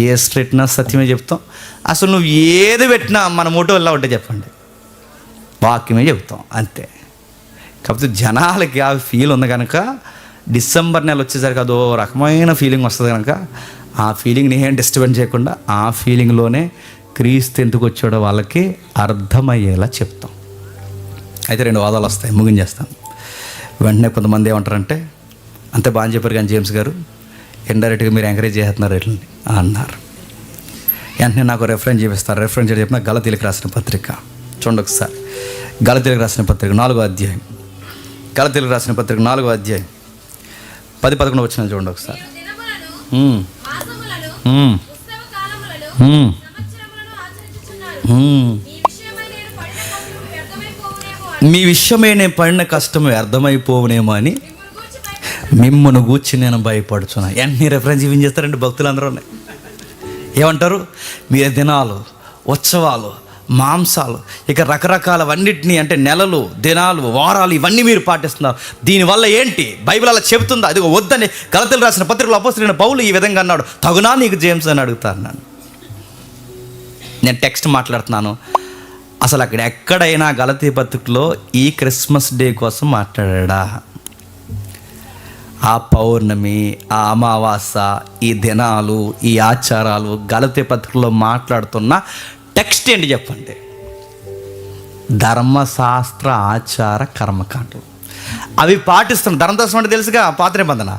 ఈస్టర్ ఎట్టినా సత్యమే చెప్తాం. అసలు నువ్వు ఏది పెట్టినా మన మోటో ఎలా ఉంటే చెప్పండి, వాక్యమే చెప్తాం అంతే. కాకపోతే జనాలకి ఆ ఫీల్ ఉంది కనుక డిసెంబర్ నెల వచ్చేసరికి అదో రకమైన ఫీలింగ్ వస్తుంది కనుక ఆ ఫీలింగ్ని ఏం డిస్టర్బెన్స్ చేయకుండా ఆ ఫీలింగ్లోనే క్రీస్తు ఎందుకు వచ్చాడో వాళ్ళకి అర్థమయ్యేలా చెప్తాం. అయితే 2 వాదాలు వస్తాయి, ముగించేస్తాను. వెంటనే కొంతమంది ఏమంటారంటే, అంతే బాగా చెప్పారు కానీ జేమ్స్ గారు ఇండైరెక్ట్గా మీరు ఎంకరేజ్ చేస్తున్నారు వీళ్ళని అన్నారు. వెంటనే నాకు రెఫరెన్స్ చూపిస్తారు. రెఫరెన్స్ చెప్పిన గలతీలకు రాసిన పత్రిక చూడండి ఒకసారి. గలతీలకు రాసిన పత్రిక 4వ అధ్యాయం, గలతీలకు రాసిన పత్రిక 4వ అధ్యాయం 10-11 వచ్చిన చూడండి ఒకసారి. మీ విషయమై నేను పడిన కష్టం వ్యర్థమైపోవునేమో అని మిమ్మల్ని గూర్చి నేను భయపడుచున్నా. వెంటనే రెఫరెన్స్ ఏం చేస్తారంటే భక్తులందరూ ఏమంటారు? మీ దినాలు, ఉత్సవాలు, మాంసాలు, ఇక రకరకాలవన్నిటినీ అంటే నెలలు, దినాలు, వారాలు ఇవన్నీ మీరు పాటిస్తున్నారు. దీనివల్ల ఏంటి? బైబిల్ అలా చెబుతుందా? అది వద్దని గలతీయులకు రాసిన పత్రికలో అపోస్తలుడైన పౌలు ఈ విధంగా అన్నాడు. తగునా నీకు జేమ్స్ అని అడుగుతాను నేను టెక్స్ట్ మాట్లాడుతున్నాను. అసలు అక్కడ ఎక్కడైనా గలతీ పత్రికలో ఈ క్రిస్మస్ డే కోసం మాట్లాడా? ఆ పౌర్ణమి, ఆ అమావాస, ఈ దినాలు, ఈ ఆచారాలు గలతీ పత్రికలో మాట్లాడుతున్న టెక్స్ట్ ఏంటి చెప్పండి? ధర్మశాస్త్ర ఆచార కర్మకాండలు. అవి పాటిస్తున్నారు. ధర్మశాస్త్రం అంటే తెలుసుగా, పాత నిబంధన.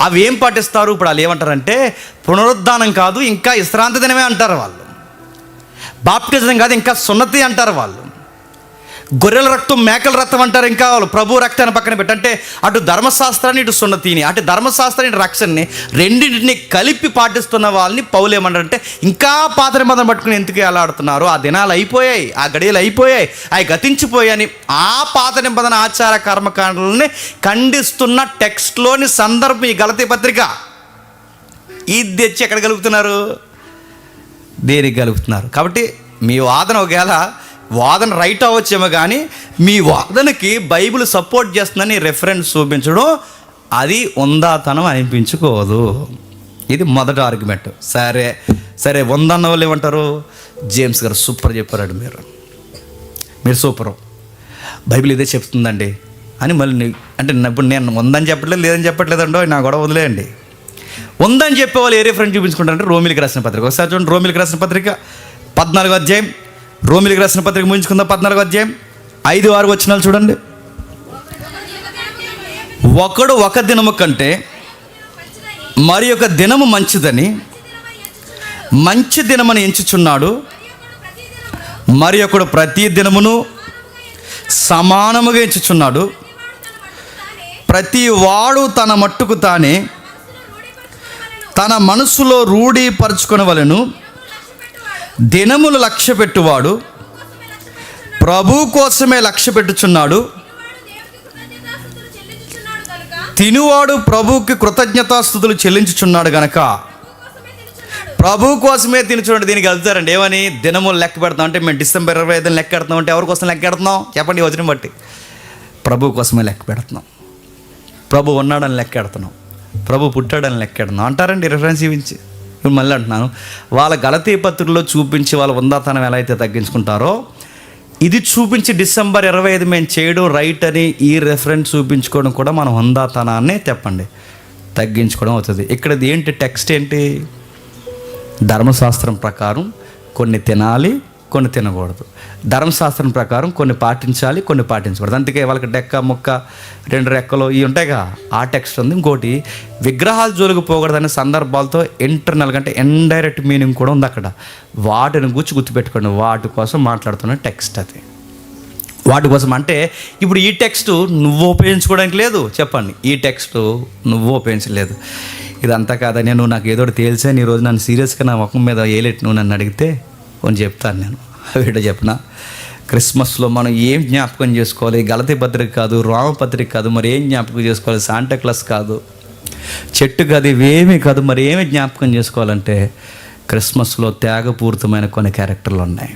అవి ఏం పాటిస్తారు? ఇప్పుడు వాళ్ళు ఏమంటారంటే పునరుద్ధానం కాదు, ఇంకా విశ్రాంతి దినమే అంటారు వాళ్ళు. బాప్టిజం కాదు, ఇంకా సున్నతి అంటారు వాళ్ళు. గొర్రెల రక్తం, మేకల రక్తం అంటారు ఇంకా వాళ్ళు. ప్రభు రక్తాన్ని పక్కన పెట్టి అంటే అటు ధర్మశాస్త్రాన్ని, ఇటు సున్నతిని, అటు ధర్మశాస్త్రాన్ని, ఇటు రక్షణని రెండింటిని కలిపి పాటిస్తున్న వాళ్ళని పౌలు ఏమంటారంటే ఇంకా పాత నిబంధన పట్టుకుని ఎందుకు ఎలా ఆడుతున్నారు? ఆ దినాలు అయిపోయాయి, ఆ గడియలు అయిపోయాయి, అవి గతించిపోయాయని ఆ పాత నిబంధన ఆచార కర్మకాండలని ఖండిస్తున్న టెక్స్ట్లోని సందర్భం ఈ గలతీ పత్రిక. ఇది తెచ్చి ఎక్కడ కలుపుతున్నారు? దేనికి కలుపుతున్నారు? కాబట్టి మీ వాదన ఒకవేళ వాదన రైట్ అవ్వచ్చేమో కానీ మీ వాదనకి బైబిల్ సపోర్ట్ చేస్తుందని రెఫరెన్స్ చూపించడం అది ఉందాతనం అనిపించుకోదు. ఇది మొదటి ఆర్గ్యుమెంట్. సరే ఉందన్న వాళ్ళు ఏమంటారు? జేమ్స్ గారు సూపర్ చెప్పారు, మీరు సూపరు, బైబిల్ ఇదే చెప్తుందండి అని మళ్ళీ అంటే ఇప్పుడు నేను ఉందని చెప్పట్లేదు, లేదని చెప్పట్లేదండో, నా గొడవ వదిలేయండి. ఉందని చెప్పేవాళ్ళు ఏ రెఫరెన్స్ చూపించుకుంటారంటే రోమిలికి రాసిన పత్రిక. ఒకసారి చూడండి, రోమిలికి రాసిన పత్రిక 14వ అధ్యాయం. రోమిలికి రాసిన పత్రిక ముగించుకుందాం. 14వ అధ్యాయం 5-6 వచనాలు చూడండి. ఒకడు ఒక దినము కంటే మరి ఒక దినము మంచిదని మంచి దినమని ఎంచుచున్నాడు, మరి ఒకడు ప్రతి దినమును సమానముగా ఎంచుచున్నాడు. ప్రతి వాడు తన మట్టుకు తానే తన మనసులో రూఢీపరచుకొనవలెను. దినములు లక్ష్య పెట్టువాడు ప్రభు కోసమే లక్ష్య పెట్టుచున్నాడు. తినువాడు ప్రభువుకి కృతజ్ఞతాస్తుతులు చెల్లించుచున్నాడు గనక ప్రభు కోసమే తినుచున్నాడు. దీనికి వెళ్తారండి ఏమని? దినములు లెక్క పెడతాం అంటే మేము డిసెంబర్ 25 లెక్క పెడతాం అంటే ఎవరి కోసం లెక్క పెడుతున్నాం చెప్పండి? వచనం బట్టి ప్రభు కోసమే లెక్క పెడుతున్నాం. ప్రభు ఉన్నాడని లెక్క పెడుతున్నాం, ప్రభు పుట్టాడని లెక్క పెడుతున్నాం అంటారండి రిఫరెన్స్ ఇవ్వించి. ఇప్పుడు మళ్ళీ అంటున్నాను, వాళ్ళ గలతీ పత్రికలో చూపించి వాళ్ళ ఉందాతనం ఎలా అయితే తగ్గించుకుంటారో ఇది చూపించి డిసెంబర్ 25 మేము చేయడం రైట్ అని ఈ రెఫరెన్స్ చూపించుకోవడం కూడా మనం ఉందాతనాన్ని చెప్పండి తగ్గించుకోవడం అవుతుంది. ఇక్కడ ఏంటి టెక్స్ట్ ఏంటి? ధర్మశాస్త్రం ప్రకారం కొన్ని తినాలి, కొన్ని తినకూడదు. ధర్మశాస్త్రం ప్రకారం కొన్ని పాటించాలి, కొన్ని పాటించకూడదు. అందుకే వాళ్ళకి డెక్క ముక్క 2 రెక్కలు ఇవి ఉంటాయిగా, ఆ టెక్స్ట్ ఉంది. ఇంకోటి విగ్రహాలు జోలికి పోకూడదనే సందర్భాలతో ఇంటర్నల్గా అంటే ఇండైరెక్ట్ మీనింగ్ కూడా ఉంది అక్కడ. వాటిని గుర్తుపెట్టుకోండి. వాటి కోసం మాట్లాడుతున్న టెక్స్ట్ అది. వాటి కోసం అంటే ఇప్పుడు ఈ టెక్స్ట్ నువ్వు ఉపయోగించుకోవడానికి లేదు చెప్పండి, ఈ టెక్స్ట్ నువ్వు ఉపయోగించలేదు. ఇదంతా కాదా, నేను నాకు ఏదో తేల్చా ఈ రోజు నన్ను సీరియస్గా నా ముఖం మీద ఏలేట్ నువ్వు నన్ను అడిగితే కొంచెం చెప్తాను. నేను వీడియో చెప్పిన క్రిస్మస్లో మనం ఏం జ్ఞాపకం చేసుకోవాలి? గలతీ పత్రిక కాదు, రోమపత్రిక కాదు, మరి ఏం జ్ఞాపకం చేసుకోవాలి? శాంటాక్లాస్ కాదు, చెట్టు కాదు, ఇవేమీ కాదు, మరి ఏమి జ్ఞాపకం చేసుకోవాలంటే క్రిస్మస్లో త్యాగపూరితమైన కొన్ని క్యారెక్టర్లు ఉన్నాయి.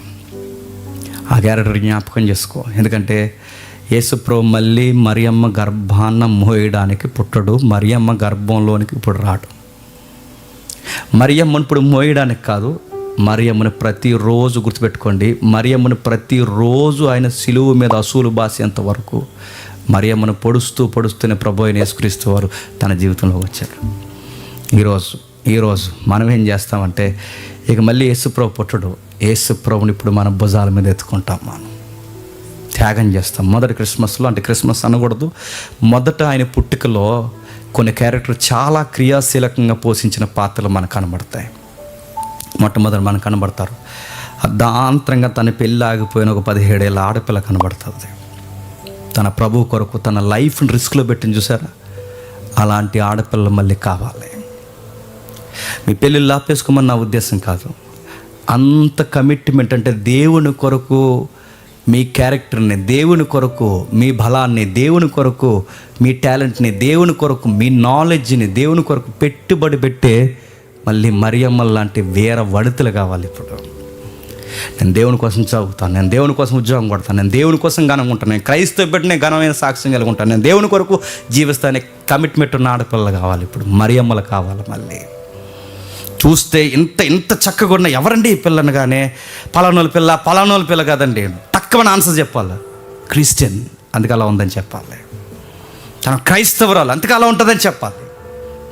ఆ క్యారెక్టర్ జ్ఞాపకం చేసుకో. ఎందుకంటే యేసుప్రభు మళ్ళీ మరియమ్మ గర్భాన్న మోయడానికి పుట్టడు, మరియమ్మ గర్భంలోనికి ఇప్పుడు రాడు. మరియమ్మను ఇప్పుడు మోయడానికి కాదు, మరియమ్మను ప్రతిరోజు గుర్తుపెట్టుకోండి, మరియమ్మను ప్రతిరోజు ఆయన సిలువ మీద అసూలు బాసేంత వరకు మరియమ్మను పొడుస్తూనే ప్రభు అయిన యేసుక్రీస్తు వారు తన జీవితంలో వచ్చారు. ఈరోజు మనం ఏం చేస్తామంటే ఇక మళ్ళీ యేసుప్రభు పుట్టడు, యేసుప్రభుని ఇప్పుడు మన భుజాల మీద ఎత్తుకుంటాం, మనం త్యాగం చేస్తాం. మొదటి క్రిస్మస్లో, అంటే క్రిస్మస్ అనకూడదు, మొదట ఆయన పుట్టుకలో కొన్ని క్యారెక్టర్ చాలా క్రియాశీలకంగా పోషించిన పాత్రలు మనకు కనబడతాయి. మొట్టమొదటి మనకు కనబడతారు. అర్ధాంతరంగా తన పెళ్ళి ఆగిపోయిన ఒక 17 ఏళ్ళ ఆడపిల్ల కనబడుతుంది. తన ప్రభు కొరకు తన లైఫ్ని రిస్క్లో పెట్టింది చూసారా? అలాంటి ఆడపిల్ల మళ్ళీ కావాలి. మీ పెళ్ళిళ్ళు ఆపేసుకోమని నా ఉద్దేశం కాదు. అంత కమిట్మెంట్ అంటే దేవుని కొరకు మీ క్యారెక్టర్ని, దేవుని కొరకు మీ బలాన్ని, దేవుని కొరకు మీ టాలెంట్ని, దేవుని కొరకు మీ నాలెడ్జ్ని, దేవుని కొరకు పెట్టుబడి పెట్టే మళ్ళీ మరియమ్మ లాంటి వీర వడితలు కావాలి. ఇప్పుడు నేను దేవుని కోసం చదువుతాను, నేను దేవుని కోసం ఉద్యోగం కొడతాను, నేను దేవుని కోసం ఘనంగా ఉంటాను, నేను క్రైస్తవ బిడ్డనే ఘనమైన సాక్ష్యం కలిగి ఉంటాను, నేను దేవుని కొరకు జీవిస్తానే కమిట్మెంట్ ఉన్న ఆడపిల్లలు కావాలి. ఇప్పుడు మరియమ్మలు కావాలి. మళ్ళీ చూస్తే ఇంత చక్కగా ఉన్న ఎవరండి ఈ పిల్లని కానీ పలానోళ్ళ పిల్ల కాదండి, తక్కువ ఆన్సర్ చెప్పాలి. క్రిస్టియన్ అందుకు అలా ఉందని చెప్పాలి, తన క్రైస్తవరాలు అందుకు అలా ఉంటుందని చెప్పాలి.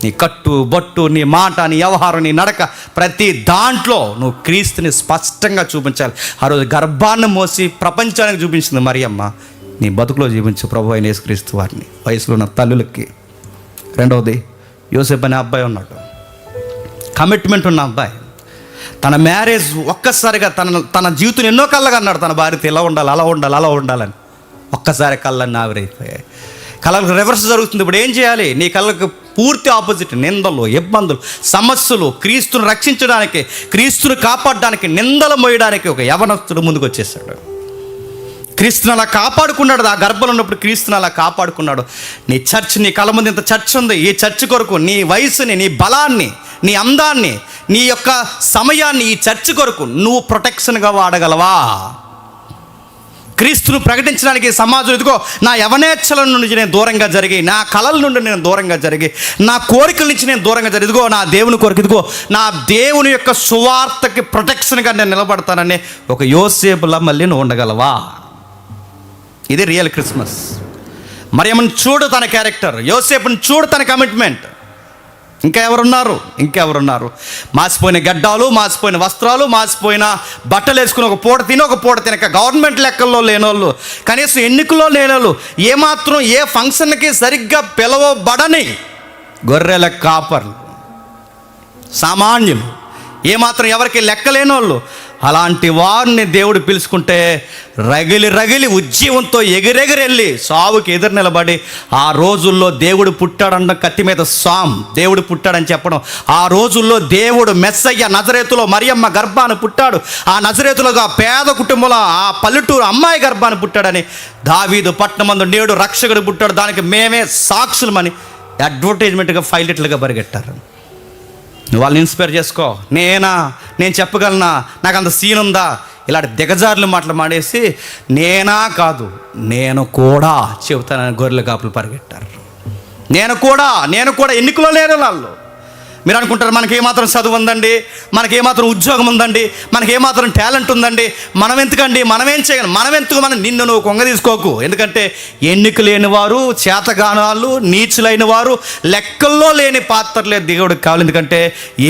నీ కట్టు బొట్టు, నీ మాట, నీ వ్యవహారం, నీ నడక, ప్రతి దాంట్లో నువ్వు క్రీస్తుని స్పష్టంగా చూపించాలి. ఆ రోజు గర్భాన్ని మోసి ప్రపంచానికి చూపించింది మరియమ్మ, నీ బతుకులో చూపించు ప్రభు అయిన యేసుక్రీస్తు వారిని. వయసులో ఉన్న తల్లులకి. రెండవది, యోసేపు అనే అబ్బాయి ఉన్నాడు, కమిట్మెంట్ ఉన్న అబ్బాయి. తన మ్యారేజ్ ఒక్కసారిగా తన జీవితం ఎన్నో కళ్ళగా అన్నాడు, తన భార్యతో ఇలా ఉండాలి, అలా ఉండాలని. ఒక్కసారి కళ్ళని ఆవిరైపోయాయి. కళ్ళకు రివర్స్ జరుగుతుంది. ఇప్పుడు ఏం చేయాలి? నీ కళ్ళకు పూర్తి ఆపోజిట్ నిందలు, ఇబ్బందులు, సమస్యలు. క్రీస్తును రక్షించడానికి, క్రీస్తును కాపాడడానికి, నిందలు మోయడానికి ఒక యవనస్తుడు ముందుకు వచ్చేసాడు. క్రీస్తుని అలా కాపాడుకున్నాడు. ఆ గర్భంలో ఉన్నప్పుడు క్రీస్తుని అలా కాపాడుకున్నాడు. నీ చర్చ్, నీ కళ్ళ ముందు ఇంత చర్చ్ ఉంది, ఈ చర్చ్ కొరకు నీ వయసుని, నీ బలాన్ని, నీ అందాన్ని, నీ యొక్క సమయాన్ని ఈ చర్చ్ కొరకు నువ్వు ప్రొటెక్షన్గా వాడగలవా? క్రీస్తును ప్రకటించడానికి సమాజం ఇదిగో నా యవనేచ్ఛల నుండి నేను దూరంగా జరిగి, నా కళల నుండి నేను దూరంగా జరిగి, నా కోరికల నుంచి నేను దూరంగా జరిగి, ఇదిగో నా దేవుని కొరకు, ఇదిగో నా దేవుని యొక్క సువార్తకి ప్రొటెక్షన్గా నేను నిలబడతానని ఒక యోసేపులా మళ్ళీ నువ్వు ఉండగలవా? ఇది రియల్ క్రిస్మస్. మరియమ్మను చూడు తన క్యారెక్టర్, యోసేపుని చూడు తన కమిట్మెంట్. ఇంకా ఎవరున్నారు? మాసిపోయిన గడ్డాలు, మాసిపోయిన వస్త్రాలు, మాసిపోయిన బట్టలు వేసుకుని ఒక పూట తినక, గవర్నమెంట్ లెక్కల్లో లేనోళ్ళు, కనీసం ఎన్నికల్లో లేనోళ్ళు, ఏమాత్రం ఏ ఫంక్షన్కి సరిగ్గా పిలవబడని గొర్రెల కాపర్లు, సామాన్యులు, ఏమాత్రం ఎవరికి లెక్కలేనోళ్ళు, అలాంటి వారిని దేవుడు పిలుచుకుంటే రగిలి ఉజ్జీవంతో ఎగిరెగిరెళ్ళి సావుకి ఎదురు నిలబడి, ఆ రోజుల్లో దేవుడు పుట్టాడన్న కత్తి మీద దేవుడు పుట్టాడని చెప్పడం, ఆ రోజుల్లో దేవుడు మెస్సయ్య నజరేతులో మరియమ్మ గర్భాన్ని పుట్టాడు, ఆ నజరేతులుగా పేద కుటుంబంలో ఆ పల్లెటూరు అమ్మాయి గర్భాన్ని పుట్టాడని, దావీదు పట్టణమందు నేడు రక్షకుడు పుట్టాడు, దానికి మేమే సాక్షులమని అడ్వర్టైజ్మెంట్గా 5 లీటర్లుగా పరిగెట్టారు. నువ్వు వాళ్ళని ఇన్స్పైర్ చేసుకో. నేను చెప్పగలనా, నాకు అంత సీన్ ఉందా, ఇలాంటి దిగజారులు మాటలు మాడేసి నేను కూడా చెబుతానని గొర్రెల కాపులు పరిగెట్టారు. నేను కూడా ఎన్నికలో లేరు వాళ్ళు. మీరు అనుకుంటారు మనకేమాత్రం చదువు ఉందండి, మనకేమాత్రం ఉద్యోగం ఉందండి, మనకేమాత్రం టాలెంట్ ఉందండి, మనం ఎందుకండి, మనమేం చేయగలం, నిన్ను నువ్వు కొంగ తీసుకోకు. ఎందుకంటే ఎన్నిక లేని వారు, చేతగానాలు, నీచులైన వారు, లెక్కల్లో లేని పాత్రలే దేవుడికి కావాలి. ఎందుకంటే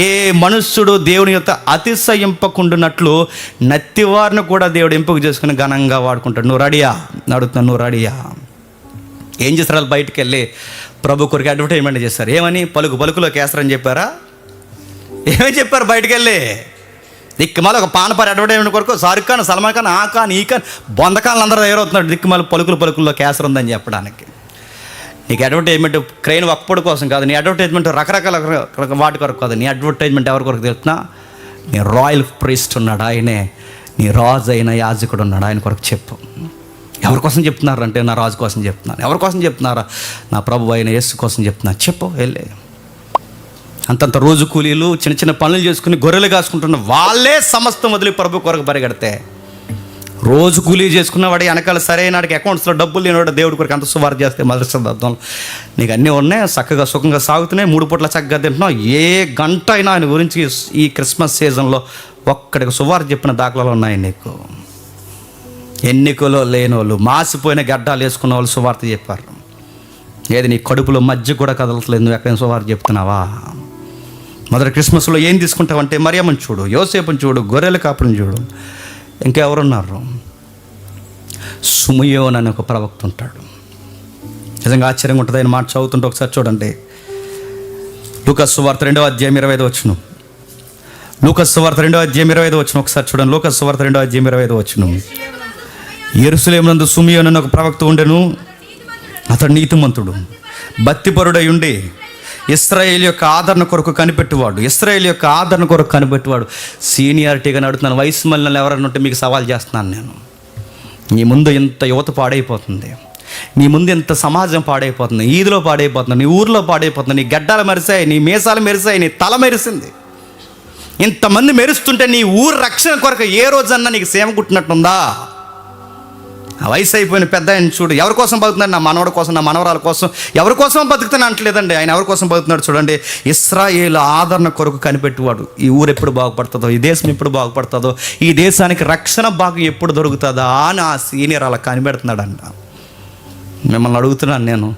ఏ మనుష్యుడు దేవుని యొక్క అతిశయింపకుండునట్లు నత్తివారిని కూడా దేవుడు ఎంపిక చేసుకుని ఘనంగా వాడుకుంటాడు. నువ్వు రెడీయా అడుగుతున్నాను, నువ్వు రెడీయా? ఏం చేస్తారు వాళ్ళు? బయటికి వెళ్ళి ప్రభు కొరకు అడ్వర్టైజ్మెంట్ చేస్తారు. ఏమని? పలుకులో కేసరని చెప్పారా? ఏమని చెప్పారు? బయటికి వెళ్ళి దిక్కుమాల ఒక పానపారి అడ్వర్టైజ్మెంట్ కొరకు షారుఖ్ ఖాన్, సల్మాన్ ఖాన్, ఆ ఖాన్, ఈ ఖాన్, బొందకాలను అందరూ తయారవుతున్నాడు దిక్కుమాల పలుకుల్లో కేసర్ ఉందని చెప్పడానికి. నీకు అడ్వర్టైజ్మెంట్ క్రెయిన్ ఒక్కడి కోసం కాదు, నీ అడ్వర్టైజ్మెంట్ రకరకాల వాటి కొరకు కాదు. నీ అడ్వర్టైజ్మెంట్ ఎవరి కొరకు తెలుస్తున్నా? నీ రాయల్ ప్రీస్ట్ ఉన్నాడు, ఆయనే నీ రాజు అయిన యాజకుడు ఉన్నాడు, ఆయన కొరకు చెప్పు. ఎవరి కోసం చెప్తున్నారు అంటే నా రాజు కోసం చెప్తున్నాను. ఎవరి కోసం చెప్తున్నారా? నా ప్రభు అయిన యేసు కోసం చెప్తున్నా. చెప్పు వెళ్ళి. అంతంత రోజు కూలీలు చిన్న పనులు చేసుకుని గొర్రెలు కాసుకుంటున్న వాళ్ళే సమస్తం వదిలి ప్రభు కొరకు పరిగెడితే, రోజు కూలీ చేసుకున్న వాడు వెనకాల సరైన వాడికి అకౌంట్స్లో డబ్బులు లేనివాడు దేవుడి కొరకు అంత సువార్త చేస్తే మొదటి శతాబ్దంలో నీకు అన్నీ ఉన్నాయి, చక్కగా సుఖంగా సాగుతున్నాయి, 3 పూట్ల చక్కగా తింటున్నావు. ఏ గంట అయినా ఆయన గురించి ఈ క్రిస్మస్ సీజన్లో ఒక్కడికి సువార్త చెప్పిన దాఖలాలు ఉన్నాయి నీకు. ఎన్నికలో లేని వాళ్ళు, మాసిపోయిన గడ్డాలు వేసుకున్న వాళ్ళు సువార్త చెప్పారు. ఏది నీ కడుపులో మధ్య కూడా కదలట్లేదు, నువ్వు ఎక్కడైనా సువార్త చెప్తున్నావా? మొదటి క్రిస్మస్లో ఏం తీసుకుంటావంటే మరియమ్మని చూడు, యోసేపుని చూడు, గొర్రెల కాపుని చూడు, ఇంకెవరున్నారు? సుమయోన్ అనే ఒక ప్రవక్త ఉంటాడు. నిజంగా ఆశ్చర్యంగా ఉంటుంది ఆయన మాట చదువుతుంటే. ఒకసారి చూడండి, లూకాసు సువార్త 2వ అధ్యాయం 25వ వచనం. లూకాసు సువార్త 2వ అధ్యాయం 25వ వచనం ఒకసారి చూడండి. లూకాసు సువార్త 2వ అధ్యాయం 25వ వచనం. యెరూషలేమునందు సుమయోను అనే ఒక ప్రవక్త ఉండెను. అతడు నీతిమంతుడు, భక్తిపరుడై ఉండి ఇశ్రాయేలు యొక్క ఆదరణ కొరకు కనిపెట్టువాడు. సీనియారిటీగా నడుతున్నాను. వయసు మళ్ళీ ఎవరైనా ఉంటే మీకు సవాల్ చేస్తున్నాను నేను. నీ ముందు ఇంత యువత పాడైపోతుంది, నీ ముందు ఇంత సమాజం పాడైపోతుంది, ఈదులో పాడైపోతుంది, నీ ఊర్లో పాడైపోతుంది, నీ గడ్డాలు మెరిసాయి, నీ మీసాలు మెరిసాయి, నీ తల మెరిసింది. ఇంతమంది మెరుస్తుంటే నీ ఊరు రక్షణ కొరకు ఏ రోజన్నా నీకు సేమ కుట్టినట్టుందా? ఆ వయసు అయిపోయిన పెద్ద ఆయన చూడు, ఎవరి కోసం బతుకుతున్నాడు? నా మనవడి కోసం, నా మనవరాల కోసం. ఎవరి కోసం బతుకుతాను అంటలేదండి, ఆయన ఎవరి కోసం బతుకుతున్నాడు చూడండి. ఇశ్రాయేలు ఆదరణ కొరకు కనిపెట్టువాడు. ఈ ఊరు ఎప్పుడు బాగుపడుతుందో, ఈ దేశం ఎప్పుడు బాగుపడుతుందో, ఈ దేశానికి రక్షణ భాగం ఎప్పుడు దొరుకుతుందా అని ఆ సీనియర్ అలా కనిపెడుతున్నాడంట. మిమ్మల్ని అడుగుతున్నాను నేను,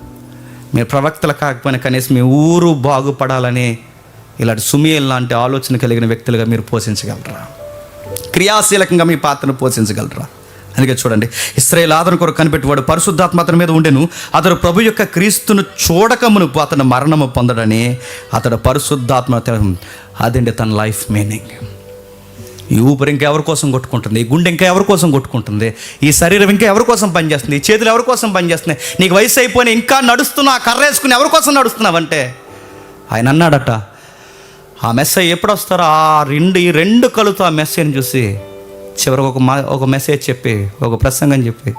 మీరు ప్రవక్తలు కాకపోయినా కనీసం మీ ఊరు బాగుపడాలని ఇలాంటి సుమేల్ లాంటి ఆలోచన కలిగిన వ్యక్తులుగా మీరు పోషించగలరా? క్రియాశీలకంగా మీ పాత్రను పోషించగలరా? అందుకే చూడండి, ఇశ్రాయేలు ఆదరణ కొరకు కనిపెట్టువాడు, పరిశుద్ధాత్మ అతని మీద ఉండెను. అతడు ప్రభు యొక్క క్రీస్తును చూడకమునుపు అతను మరణము పొందడని అతడు పరిశుద్ధాత్మ. అదండి తన లైఫ్ మీనింగ్. ఈ ఊపిరి ఇంకా ఎవరి కోసం కొట్టుకుంటుంది? ఈ గుండె ఇంకా ఎవరి కోసం కొట్టుకుంటుంది? ఈ శరీరం ఇంకా ఎవరి కోసం పనిచేస్తుంది? ఈ చేతులు ఎవరి కోసం పనిచేస్తున్నాయి? నీకు వయసు అయిపోయినా ఇంకా నడుస్తున్నా, కర్ర వేసుకుని ఎవరి కోసం నడుస్తున్నావంటే ఆయన అన్నాడట, ఆ మెస్సేజ్ ఎప్పుడు వస్తారో ఈ రెండు కలుతో ఆ మెస్సేజ్ని చూసి చివరికి ఒక మెసేజ్ చెప్పి, ఒక ప్రసంగం చెప్పి,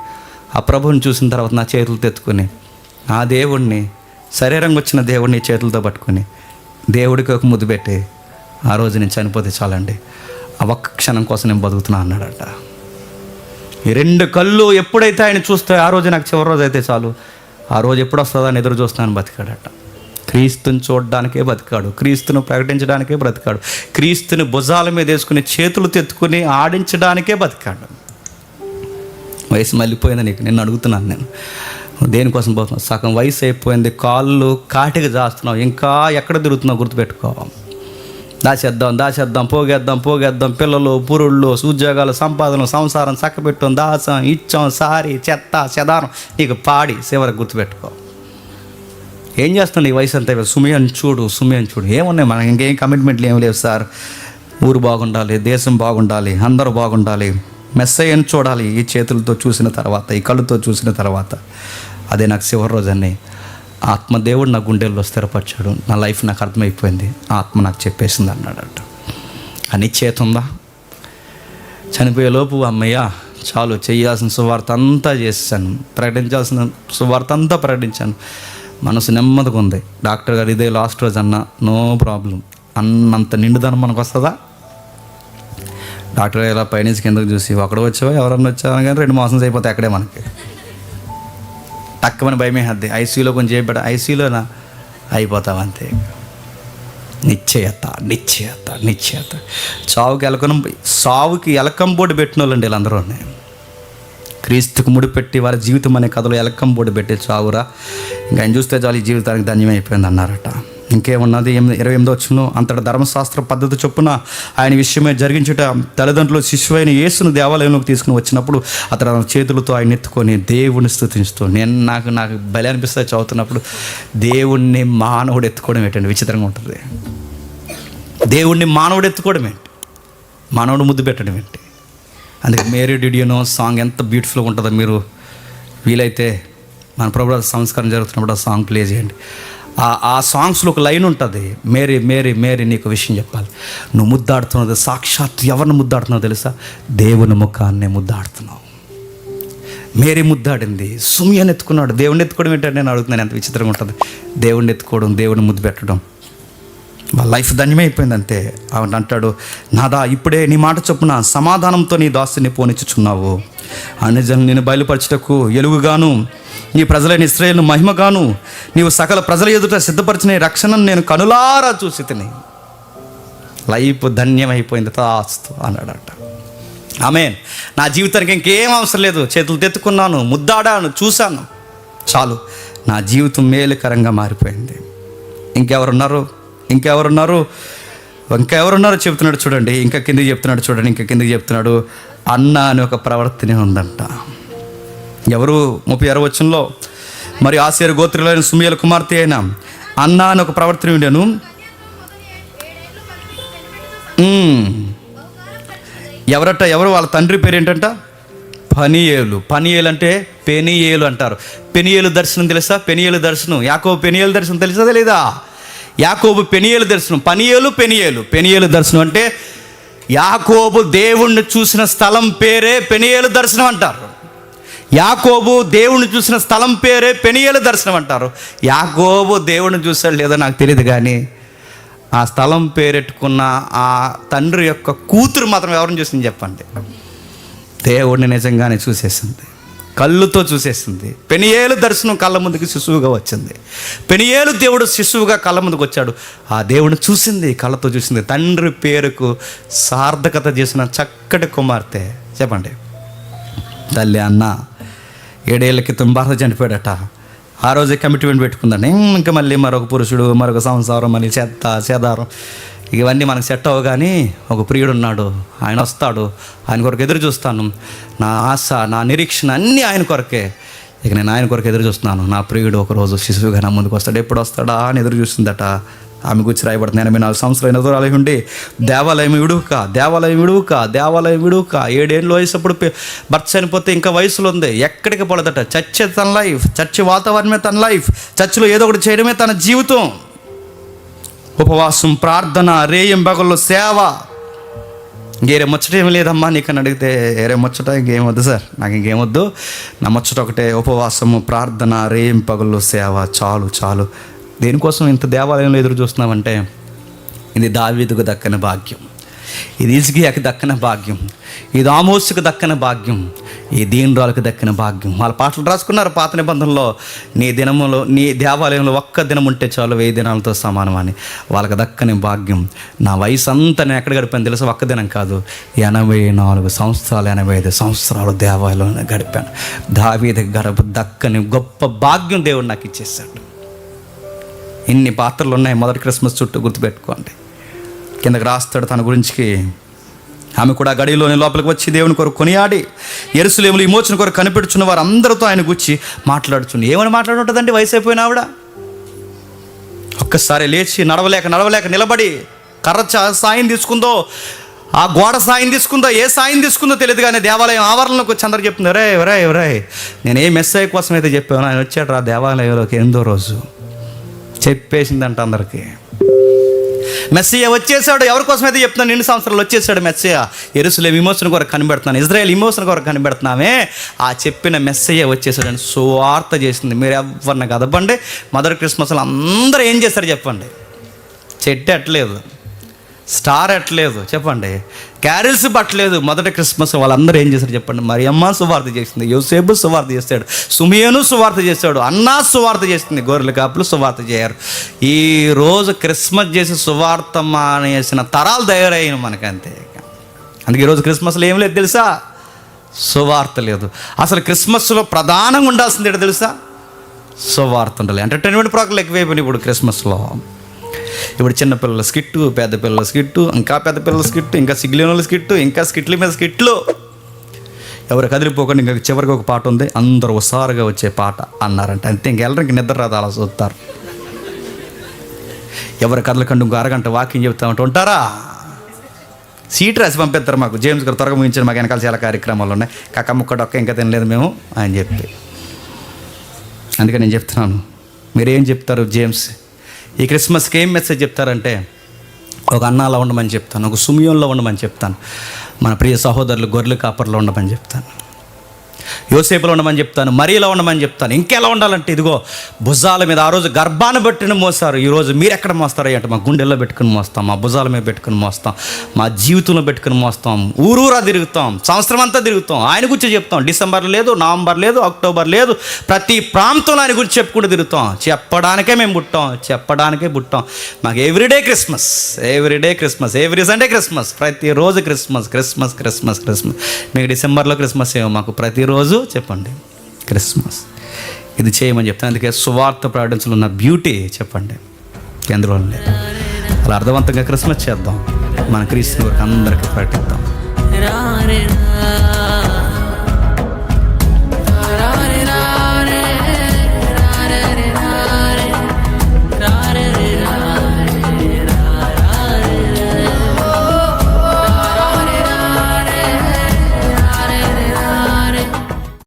ఆ ప్రభువుని చూసిన తర్వాత నా చేతులతో ఎత్తుకుని, ఆ దేవుడిని, శరీరంగా వచ్చిన దేవుడిని చేతులతో పట్టుకుని దేవుడికి ఒక ముద్దు పెట్టి, ఆ రోజు నేను చనిపోతే చాలండి, ఆ ఒక్క క్షణం కోసం నేను బతుకుతున్నా అన్నాడట. ఈ 2 కళ్ళు ఎప్పుడైతే ఆయన చూస్తే ఆ రోజు నాకు చివరి రోజు అయితే చాలు, ఆ రోజు ఎప్పుడు వస్తుందో అని ఎదురు చూస్తానని బతికాడట. క్రీస్తుని చూడడానికే బతికాడు, క్రీస్తును ప్రకటించడానికే బ్రతికాడు, క్రీస్తుని భుజాల మీద వేసుకుని చేతులు తెత్తుకుని ఆడించడానికే బతికాడు. వయసు మళ్ళీపోయింది నీకు. నిన్ను అడుగుతున్నాను నేను, దేనికోసం పోతున్నావు? సగం వయసు అయిపోయింది, కాళ్ళు కాటికి చేస్తున్నావు, ఇంకా ఎక్కడ తిరుగుతున్నావు గుర్తుపెట్టుకో. దాచేద్దాం, పోగేద్దాం, పిల్లలు, పురుళ్ళు, ఉద్యోగాలు, సంపాదన, సంసారం చక్కబెట్టాం, దాసం, ఇచ్చాం, సారి, చెత్త, చెదారం నీకు పాడి చివరికి గుర్తుపెట్టుకో. ఏం చేస్తుంది ఈ వయసు అంతా? సుమయోను చూడు. ఏమున్నాయి మనకి? ఇంకేం కమిట్మెంట్లు ఏమి లేవు సార్. ఊరు బాగుండాలి, దేశం బాగుండాలి, అందరూ బాగుండాలి, మెస్సయ్యను చూడాలి. ఈ చేతులతో చూసిన తర్వాత, ఈ కళ్ళుతో చూసిన తర్వాత, అదే నాకు చివరి రోజని ఆత్మదేవుడు నా గుండెల్లో స్థిరపరిచాడు. నా లైఫ్ నాకు అర్థమైపోయింది, ఆత్మ నాకు చెప్పేసింది అన్నాడట. అని చేతుందా? చనిపోయేలోపు అమ్మయ్య చాలు, చేయాల్సిన సువార్త అంతా చేశాను, ప్రకటించాల్సిన సువార్త అంతా ప్రకటించాను, మనసు నెమ్మదిగా ఉంది. డాక్టర్ గారు ఇదే లాస్ట్ రోజు అన్న, నో ప్రాబ్లం అన్నంత నిండుదనం మనకు వస్తుందా? డాక్టర్ గారు ఇలా పైనుంచి కిందకు చూసి ఒకడు వచ్చావా ఎవరన్నా వచ్చావా కానీ 2 మోషన్స్ అయిపోతే అక్కడే మనకి తక్కువని భయమే హద్ది. ఐసీయూలో కొంచెం చేయబడ, ఐసీయూలోనా అయిపోతావు అంతే. నిశ్చయత నిశ్చయత నిశ్చయత. సావుకి ఎలకం బోర్డు పెట్టిన వాళ్ళండి వీళ్ళందరూ. క్రీస్తుకు ముడిపెట్టి వారి జీవితం అనే కథలో ఎలకం బోర్డు పెట్టి చావురా, ఇంకా ఆయన చూస్తే చాలు ఈ జీవితానికి ధన్యమైపోయింది అన్నారట. ఇంకేమున్నది 28వ వచనం, అంతటా ధర్మశాస్త్ర పద్ధతి చొప్పున ఆయన విషయమే జరిగించుట తల్లిదండ్రులు శిశువైన యేసును దేవాలయంలోకి తీసుకుని వచ్చినప్పుడు అతడు చేతులతో ఆయన ఎత్తుకొని దేవుణ్ణి స్తుతిస్తూ, నాకు బలి అనిపిస్తుంది చదువుతున్నప్పుడు, దేవుణ్ణి మానవుడు ఎత్తుకోవడం ఏంటండి విచిత్రంగా ఉంటుంది. దేవుణ్ణి మానవుడు ఎత్తుకోవడం ఏంటి, మానవుడు ముద్దు పెట్టడం ఏంటి. అందుకే Mary did you know song ఎంత బ్యూటిఫుల్గా ఉంటుందో, మీరు వీలైతే మన ప్రభు సంస్కారం జరుగుతున్నప్పుడు ఆ సాంగ్ ప్లే చేయండి. ఆ సాంగ్స్లో ఒక లైన్ ఉంటుంది, మేరీ మేరీ మేరీ నీకు విషయం చెప్పాలి, నువ్వు ముద్దాడుతున్నది సాక్షాత్ ఎవరిని ముద్దాడుతున్నావు తెలుసా? దేవుని ముఖాన్నే ముద్దాడుతున్నావు. మేరీ ముద్దాడింది, సుమియాని ఎత్తుకున్నాడు. దేవుణ్ణి ఎత్తుకోవడం ఏంటంటే నేను అడుగుతున్నాను, ఎంత విచిత్రంగా ఉంటుంది. దేవుణ్ణి ఎత్తుకోవడం, దేవుని ముద్దు పెట్టడం, వాళ్ళ లైఫ్ ధన్యమైపోయింది అంతే. ఆవిడ అంటాడు, నాదా ఇప్పుడే నీ మాట చొప్పున సమాధానంతో నీ దాసుని పోనిచ్చుచున్నావు. అన్యజనులు నేను బయలుపరచుటకు ఎలుగుగాను, నీ ప్రజలైన ఇశ్రాయేలును మహిమగాను, నీవు సకల ప్రజల ఎదుట సిద్ధపరిచిన రక్షణను నేను కనులారా చూసి తిని. లైఫ్ ధన్యమైపోయింది తాస్తు అన్నాడట. ఆమేన్. నా జీవితానికి ఇంకేం అవసరం లేదు, చేతులు తెత్తుకున్నాను, ముద్దాడాను, చూశాను, చాలు, నా జీవితం మేలుకరంగా మారిపోయింది. ఇంకెవరున్నారు చెప్తున్నాడు చూడండి. ఇంకా కిందకి చెప్తున్నాడు, అన్న అని ఒక ప్రవర్తన ఉందంట. ఎవరు? 36వ వచనంలో, మరి ఆసేరు గోత్రులైన సుమియేలు కుమార్తె అయిన అన్న అని ఒక ప్రవర్తన ఉండేను. ఎవరు? వాళ్ళ తండ్రి పేరు ఏంటంట? పనియేలు. అంటే పెనియేలు అంటారు. పెనియేలు దర్శనం తెలుసా? పెనియేలు దర్శనం, యాకోబు పెనియేలు దర్శనం తెలుసా తెలీదా? యాకోబు పెనియేలు దర్శనం, పెనియేలు దర్శనం అంటే యాకోబు దేవుణ్ణి చూసిన స్థలం పేరే పెనియేలు దర్శనం అంటారు. యాకోబు దేవుణ్ణి చూసిన స్థలం పేరే పెనియేలు దర్శనం అంటారు. యాకోబు దేవుణ్ణి చూసాడు లేదో నాకు తెలియదు, కానీ ఆ స్థలం పేరెట్టుకున్న ఆ తండ్రి యొక్క కూతురు మాత్రం ఎవరిని చూసింది చెప్పండి? దేవుడిని నిజంగానే చూసేసింది, కళ్ళుతో చూసేసింది. పెనియేలు దర్శనం కళ్ళ ముందుకి శిశువుగా వచ్చింది. పెనియేలు దేవుడు శిశువుగా కళ్ళ ముందుకు వచ్చాడు. ఆ దేవుడిని చూసింది, కళ్ళతో చూసింది. తండ్రి పేరుకు సార్థకత చేసిన చక్కటి కుమార్తె చెప్పండి. తల్లి అన్న 7 ఏళ్ల క్రితం భర్త చనిపోయాడట. ఆ రోజే కమిట్మెంట్ పెట్టుకుందండి, ఇంకా మళ్ళీ మరొక పురుషుడు, మరొక సంసారం, మళ్ళీ సేదారం, ఇవన్నీ మనకు సెట్ అవ్వ. కానీ ఒక ప్రియుడు ఉన్నాడు, ఆయన వస్తాడు, ఆయన కొరకు ఎదురు చూస్తాను. నా ఆశ, నా నిరీక్షణ అన్నీ ఆయన కొరకే. ఇక నేను ఆయన కొరకు ఎదురు చూస్తున్నాను. నా ప్రియుడు ఒకరోజు శిశువుగా నా ముందుకు వస్తాడు, ఎప్పుడు వస్తాడా అని ఎదురు చూస్తుందట. ఆమె గురించి రాయబడుతుంది, 84 సంవత్సరాలు ఎదురాలయం ఉండి దేవాలయం విడుక 7 ఏళ్ళు వయసప్పుడు భర్త చనిపోతే ఇంకా వయసులో ఉంది, ఎక్కడికి పోలేదట. చర్చే తన లైఫ్, చర్చి వాతావరణమే తన లైఫ్, చర్చిలో ఏదో ఒకటి చేయడమే తన జీవితం. ఉపవాసం, ప్రార్థన, రేయింబగల్లో సేవ. ఇంకేరే ముచ్చట ఏమి లేదమ్మా నీకని అడిగితే, ఏరే ముచ్చట ఇంకేం వద్దు సార్, నాకు ఇంకేం వద్దు, నా ముచ్చట ఒకటే, ఉపవాసము, ప్రార్థన, రేయింపగల్లో సేవ, చాలు. దేనికోసం ఇంత దేవాలయంలో ఎదురు చూస్తున్నామంటే, ఇది దావీదుకు దక్కని భాగ్యం, ఇది హిజ్కియాకి దక్కని భాగ్యం, ఇది ఆమోసుకు దక్కని భాగ్యం, ఈ దీనురాలకు దక్కిన భాగ్యం. వాళ్ళ పాటలు రాసుకున్నారు పాత నిబంధనలో, నీ దినములో, నీ దేవాలయంలో ఒక్క దినం ఉంటే చాలు 1000 దినాలతో సమానం అని. వాళ్ళకి దక్కని భాగ్యం. నా వయసు అంతా నేను ఎక్కడ గడిపాను తెలుసు? ఒక్క దినం కాదు, 84 సంవత్సరాలు, 85 సంవత్సరాలు దేవాలయంలో గడిపాను. దావీదు దక్కని గొప్ప భాగ్యం దేవుడు నాకు ఇచ్చేసాడు. ఇన్ని పాత్రలు ఉన్నాయి. మొదటి క్రిస్మస్ చుట్టూ గుర్తుపెట్టుకోండి. కిందకి రాస్తాడు తన గురించి. ఆమె కూడా గడిలోని లోపలికి వచ్చి దేవుని కొరకు కొనియాడి యెరూషలేములో విమోచన కొరకు కనిపెడుచున్న వారు అందరితో ఆయన గురించి మాట్లాడుచుంది. ఏమని మాట్లాడుంటుందండి? వయసు అయిపోయిన ఆవిడ ఒక్కసారి లేచి నడవలేక నిలబడి కర్ర సాయం తీసుకుందో, ఆ గోడ సాయం తీసుకుందో, ఏ సాయం తీసుకుందో తెలియదు, కానీ దేవాలయం ఆవరణలోకి వచ్చి అందరు చెప్తుంది, రే నేను ఏ మెస్సయ్య కోసం అయితే చెప్పాను, ఆయన వచ్చాడు రా దేవాలయంలోకి 8వ రోజు. చెప్పేసిందంట అందరికీ. మెస్సియా వచ్చేసాడు. ఎవరి కోసం అయితే చెప్తున్నాను, 2 సంవత్సరాలు వచ్చేసాడు మెస్సియా. యెరూషలేము విమోచన కొరకు కనిపెడుతున్నాను, ఇజ్రాయేల్ విమోచన కొరకు కనిపెడుతున్నామే. ఆ చెప్పిన మెస్సియా వచ్చేసాడని సువార్త చేసింది. మీరు ఎవరిని కదపండి, మొదటి క్రిస్మస్లో అందరూ ఏం చేస్తారు చెప్పండి? చెట్టు ఎట్టలేదు, స్టార్ ఎట్టలేదు చెప్పండి, క్యారిల్స్ పట్టలేదు. మొదటి క్రిస్మస్ వాళ్ళందరూ ఏం చేశారు చెప్పండి? మరియమ్మ సువార్త చేసింది, యోసేపు సువార్త చేస్తాడు, సుమియోను సువార్త చేస్తాడు, అన్నా సువార్త చేస్తుంది, గొర్రెల కాపులు సువార్త చేయరు. ఈరోజు క్రిస్మస్ చేసి సువార్త మానేసిన తరాలు తయారయ్యాను మనకంతే. అందుకే ఈరోజు క్రిస్మస్లో ఏం లేదు తెలుసా? సువార్త లేదు. అసలు క్రిస్మస్లో ప్రధానంగా ఉండాల్సింది ఏంటో తెలుసా? సువార్త ఉండాలి. ఎంటర్టైన్మెంట్ ప్రోగ్రాంలు ఎక్కువైపోయినాయి ఇప్పుడు క్రిస్మస్లో. ఇప్పుడు చిన్నపిల్లల స్కిట్టు, పెద్ద పిల్లల స్కిట్టు, ఇంకా పెద్ద పిల్లల స్కిట్టు, ఇంకా సిగ్గులేని స్కిట్టు, ఇంకా స్కిట్ల మీద స్కిట్లు. ఎవరు కదిలిపోకుండా ఇంకా చివరికి ఒక పాట ఉంది, అందరూ హుషారుగా వచ్చే పాట అన్నారంట. అంతే, ఇంకెళ్ళరికి నిద్ర రాదు, అలా చూస్తారు. ఎవరు కదలకండి ఇంకో అరగంట వాకింగ్ చెప్తామంటూ ఉంటారా? సీట్ రాసి పంపిస్తారు మాకు. జేమ్స్ గారు త్వరగా ముగించారు, మాకు వెనకాల చాలా కార్యక్రమాలు ఉన్నాయి. కక్క ముక్కడొక్క ఇంకా తినలేదు మేము అని చెప్పి. అందుకే నేను చెప్తున్నాను, మీరేం చెప్తారు జేమ్స్ ఈ క్రిస్మస్కి ఏం మెసేజ్ చెప్తారంటే, ఒక అన్నాలో ఉండమని చెప్తాను, ఒక సుమియోన్లో ఉండమని చెప్తాను, మన ప్రియ సహోదరులు గొర్రెల కాపర్లో ఉండమని చెప్తాను, యోసేపులో ఉండమని చెప్తాను, మరియలో ఉండమని చెప్తాను. ఇంకెలా ఉండాలంటే ఇదిగో భుజాల మీద ఆ రోజు గర్భాన్ని బట్టిన మోస్తారు. ఈరోజు మీరు ఎక్కడ మోస్తారో అంటే మా గుండెల్లో పెట్టుకుని మోస్తాం, మా భుజాల మీద పెట్టుకుని మోస్తాం, మా జీవితంలో పెట్టుకుని మోస్తాం, ఊరూరా తిరుగుతాం, సంవత్సరం అంతా తిరుగుతాం, ఆయన గురించి చెప్తాం. డిసెంబర్ లేదు, నవంబర్ లేదు, అక్టోబర్ లేదు, ప్రతి ప్రాంతంలో ఆయన గురించి చెప్పుకుంటూ తిరుగుతాం. చెప్పడానికే మేము పుట్టాం. మాకు everyday Christmas, every Sunday Christmas, ప్రతిరోజు క్రిస్మస్. మీకు డిసెంబర్లో క్రిస్మస్ ఏమో, మాకు ప్రతిరోజు చెప్పండి క్రిస్మస్. ఇది చేయమని చెప్తాను. అందుకే సువార్త ప్రకటించడంలో ఉన్న బ్యూటీ చెప్పండి ఎందులో లేదు. అలా అర్థవంతంగా క్రిస్మస్ చేద్దాం, మన క్రీస్తు అందరికీ ప్రకటిద్దాం.